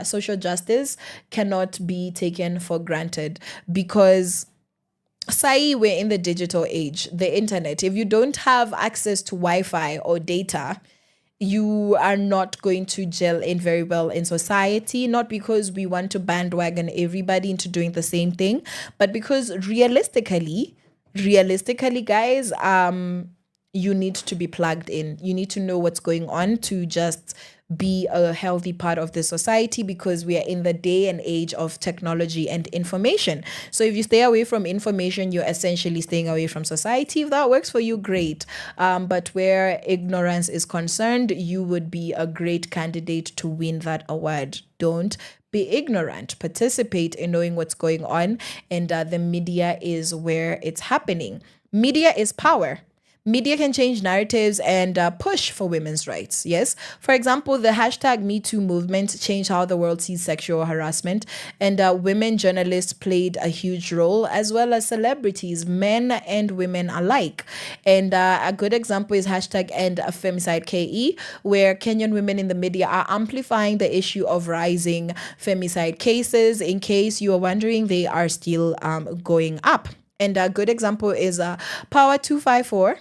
social justice cannot be taken for granted because we're in the digital age, the internet. If you don't have access to Wi-Fi or data, you are not going to gel in very well in society, not because we want to bandwagon everybody into doing the same thing, but because realistically, guys, you need to be plugged in. You need to know what's going on to just be a healthy part of the society, because we are in the day and age of technology and information. So if you stay away from information, you're essentially staying away from society. If that works for you, great. But where ignorance is concerned, you would be a great candidate to win that award. Don't be ignorant. Participate in knowing what's going on, and the media is where it's happening. Media is power. Media can change narratives and push for women's rights. Yes. For example, the hashtag Me Too movement changed how the world sees sexual harassment, and women journalists played a huge role, as well as celebrities, men and women alike. And a good example is hashtag End Femicide KE, where Kenyan women in the media are amplifying the issue of rising femicide cases. In case you are wondering, they are still going up. And a good example is Power 254.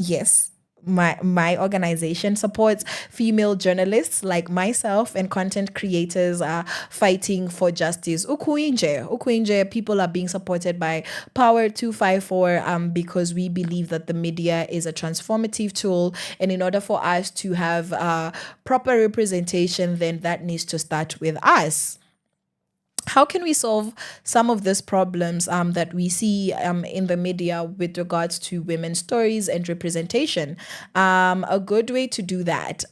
Yes, my organization supports female journalists like myself and content creators fighting for justice. Ukuinje, people are being supported by Power 254 because we believe that the media is a transformative tool, and in order for us to have proper representation, then that needs to start with us. How can we solve some of these problems that we see in the media with regards to women's stories and representation? A good way to do that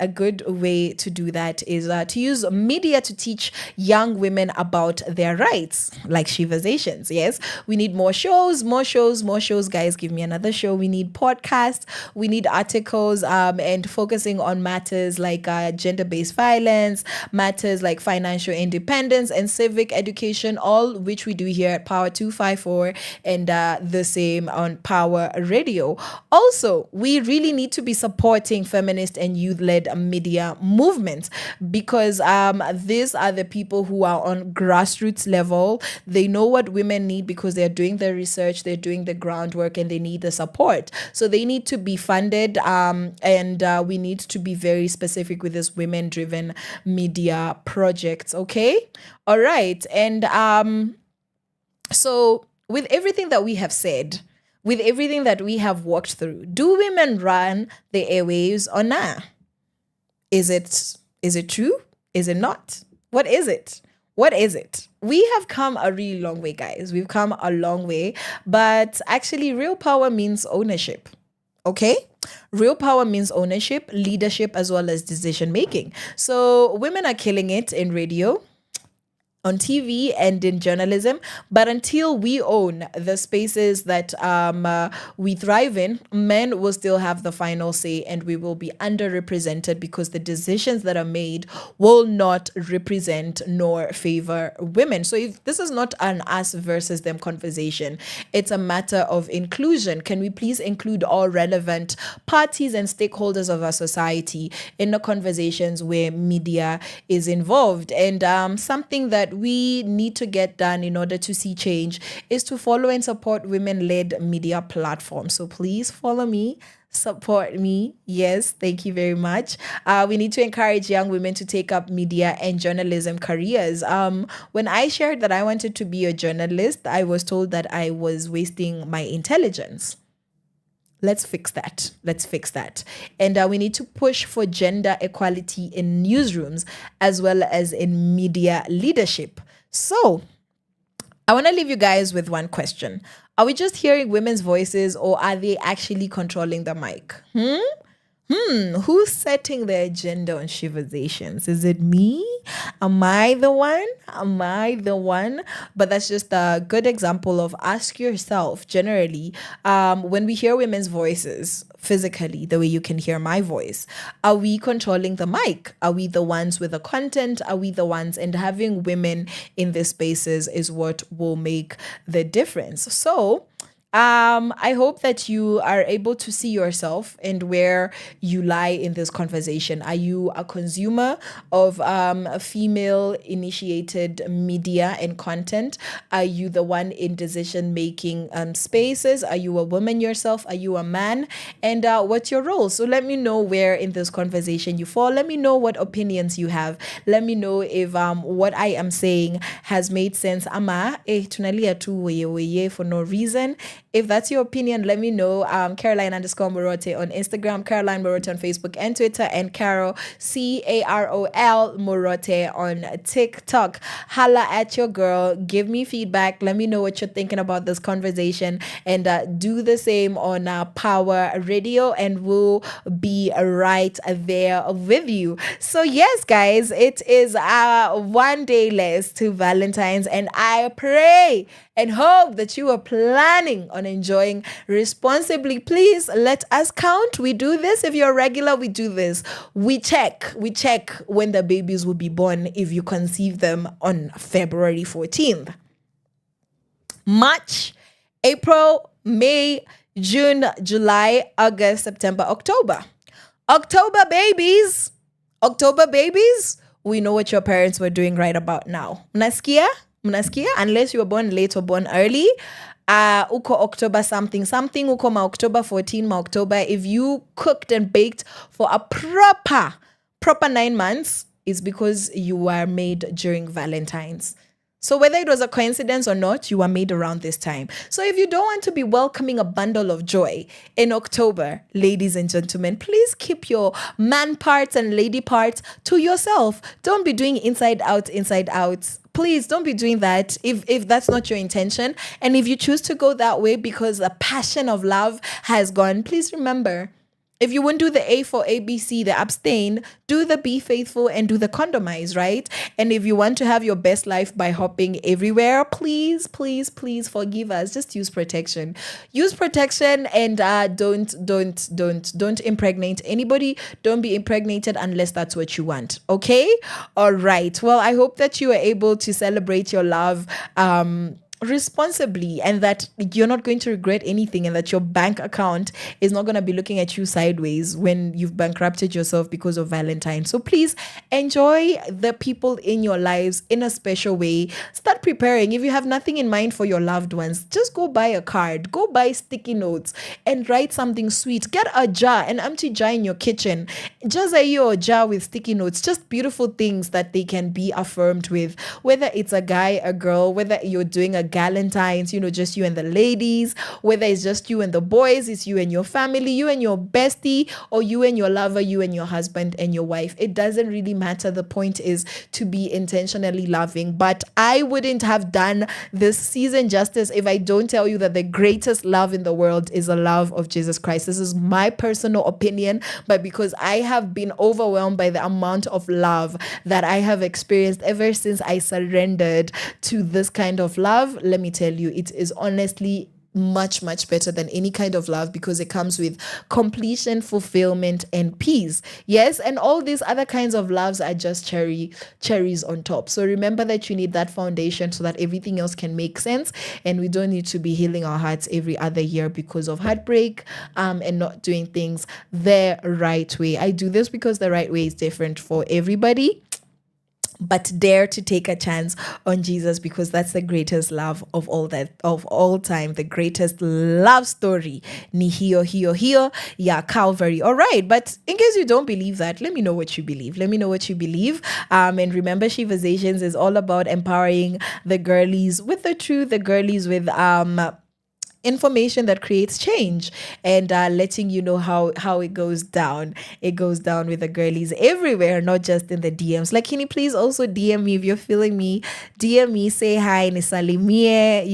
is to use media to teach young women about their rights, like Sheversations. Yes, we need more shows, guys. Give me another show. We need podcasts, we need articles, and focusing on matters like gender-based violence, matters like financial independence and civic education, all which we do here at Power 254 and the same on Power Radio. Also, we really need to be supporting feminist and youth-led media movements because these are the people who are on grassroots level. They know what women need because they're doing the research, they're doing the groundwork, and they need the support. So they need to be funded, and we need to be very specific with this women-driven media projects, okay? All right. And so with everything that we have said, with everything that we have walked through, do women run the airwaves or not? Is it true? Is it not? What is it? What is it? We have come a really long way, guys. We've come a long way, but actually real power means ownership. Okay? Real power means ownership, leadership, as well as decision making. So women are killing it in radio, on TV, and in journalism, but until we own the spaces that we thrive in, men will still have the final say, and we will be underrepresented because the decisions that are made will not represent nor favor women. So if this is not an us versus them conversation, it's a matter of inclusion. Can we please include all relevant parties and stakeholders of our society in the conversations where media is involved? And something that we need to get done in order to see change is to follow and support women-led media platforms. So please follow me, support me. Yes, thank you very much. We need to encourage young women to take up media and journalism careers. When I shared that I wanted to be a journalist, I was told that I was wasting my intelligence. Let's fix that. And we need to push for gender equality in newsrooms as well as in media leadership. So I want to leave you guys with one question. Are we just hearing women's voices, or are they actually controlling the mic? Who's setting the agenda on Sheversations? Is it me? Am I the one? But that's just a good example of ask yourself generally, when we hear women's voices physically, the way you can hear my voice, are we controlling the mic? Are we the ones with the content? Are we the ones? And having women in these spaces is what will make the difference. So I hope that you are able to see yourself and where you lie in this conversation. Are you a consumer of female-initiated media and content? Are you the one in decision-making spaces? Are you a woman yourself? Are you a man? And what's your role? So let me know where in this conversation you fall. Let me know what opinions you have. Let me know if what I am saying has made sense. Ama, tunalia tu weye for no reason. If that's your opinion, let me know. Caroline_Murote on Instagram, Caroline Murote on Facebook and Twitter, and Carol, Carol Murote on TikTok. Holla at your girl. Give me feedback. Let me know what you're thinking about this conversation, and do the same on Power Radio, and we'll be right there with you. So yes, guys, it is one day less to Valentine's, and I pray and hope that you are planning on enjoying responsibly. Please let us count. We do this. If you're regular, we do this. We check when the babies will be born if you conceive them on February 14th. March, April, May, June, July, August, September, October. October babies, we know what your parents were doing right about now. Mnasikia, unless you were born late or born early. Uko October something, uko ma October 14, ma October. If you cooked and baked for a proper 9 months, it's because you were made during Valentine's. So whether it was a coincidence or not, you were made around this time. So if you don't want to be welcoming a bundle of joy in October, ladies and gentlemen, please keep your man parts and lady parts to yourself. Don't be doing inside out. Please don't be doing that if that's not your intention. And if you choose to go that way because the passion of love has gone, please remember, if you wouldn't do the A for ABC, the abstain, do the be faithful and do the condomize, right? And if you want to have your best life by hopping everywhere, please forgive us. Just use protection. Use protection and don't impregnate anybody. Don't be impregnated unless that's what you want. Okay? All right. Well, I hope that you are able to celebrate your love responsibly, and that you're not going to regret anything, and that your bank account is not going to be looking at you sideways when you've bankrupted yourself because of Valentine. So please enjoy the people in your lives in a special way. Start preparing. If you have nothing in mind for your loved ones, just go buy a card, go buy sticky notes and write something sweet. Get a jar, an empty jar in your kitchen, just a jar with sticky notes, just beautiful things that they can be affirmed with, whether it's a guy, a girl, whether you're doing a Galentine's, just you and the ladies, whether it's just you and the boys, it's you and your family, you and your bestie, or you and your lover, you and your husband and your wife. It doesn't really matter. The point is to be intentionally loving. But I wouldn't have done this season justice if I don't tell you that the greatest love in the world is the love of Jesus Christ. This is my personal opinion, but because I have been overwhelmed by the amount of love that I have experienced ever since I surrendered to this kind of love, let me tell you, it is honestly much better than any kind of love, because it comes with completion, fulfillment, and peace. Yes, and all these other kinds of loves are just cherries on top. So remember that you need that foundation so that everything else can make sense, and we don't need to be healing our hearts every other year because of heartbreak and not doing things the right way. I do this because the right way is different for everybody. But dare to take a chance on Jesus, because that's the greatest love of all time. The greatest love story. Ni hiyo ya Calvary. All right. But in case you don't believe that, let me know what you believe. And remember, Sheversations is all about empowering the girlies with the truth, the girlies with information that creates change, and letting you know how it goes down. It goes down with the girlies everywhere, not just in the DMs. Like, can you please also DM me if you're feeling me? DM me, say hi, nisalimie,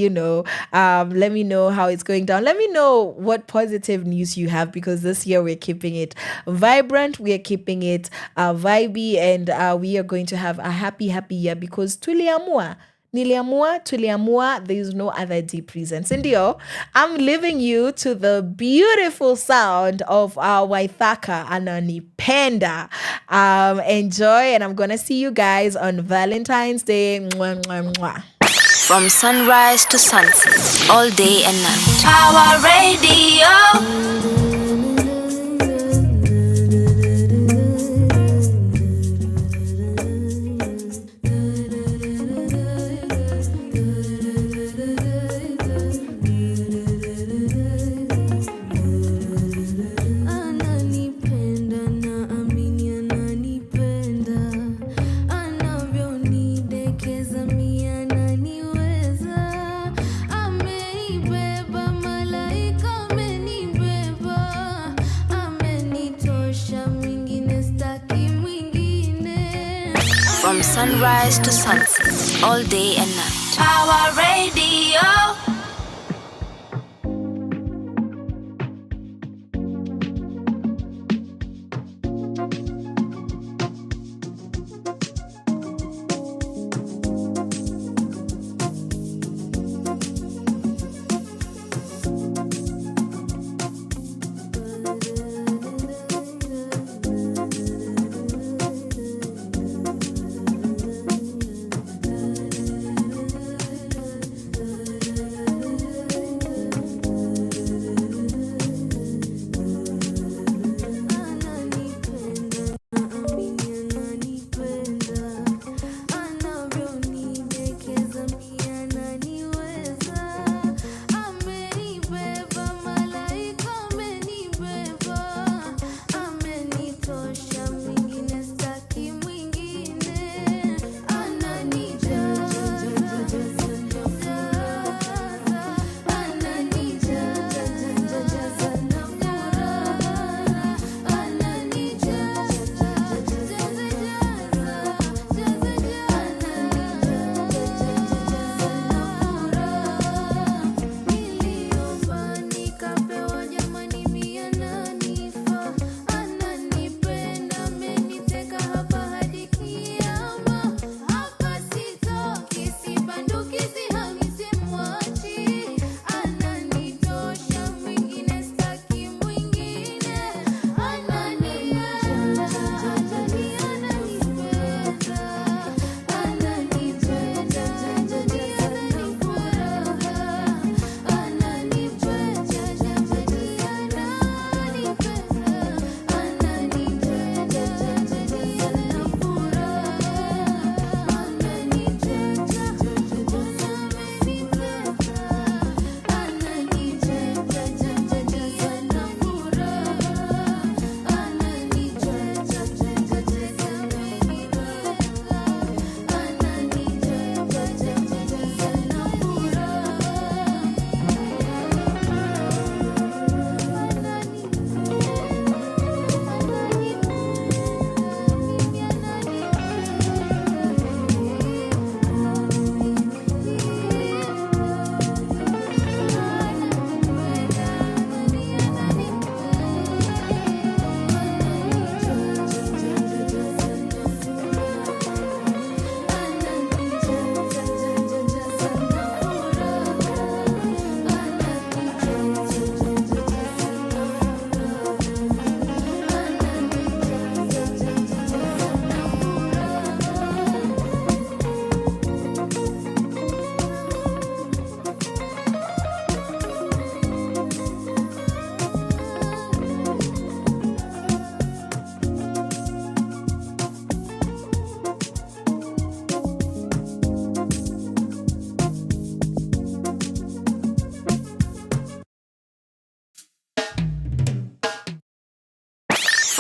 let me know how it's going down. Let me know what positive news you have, because this year we're keeping it vibrant, we are keeping it vibey, and we are going to have a happy year, because tuliamua, there is no other deep reason. Sindio, I'm leaving you to the beautiful sound of our Waithaka Ananipenda. Enjoy, and I'm gonna see you guys on Valentine's Day. Mwah, mwah, mwah. From sunrise to sunset, all day and night. Power Radio. From sunrise to sunset, all day and night. Power Radio.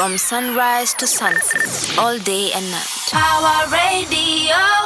From sunrise to sunset, all day and night. Power Radio.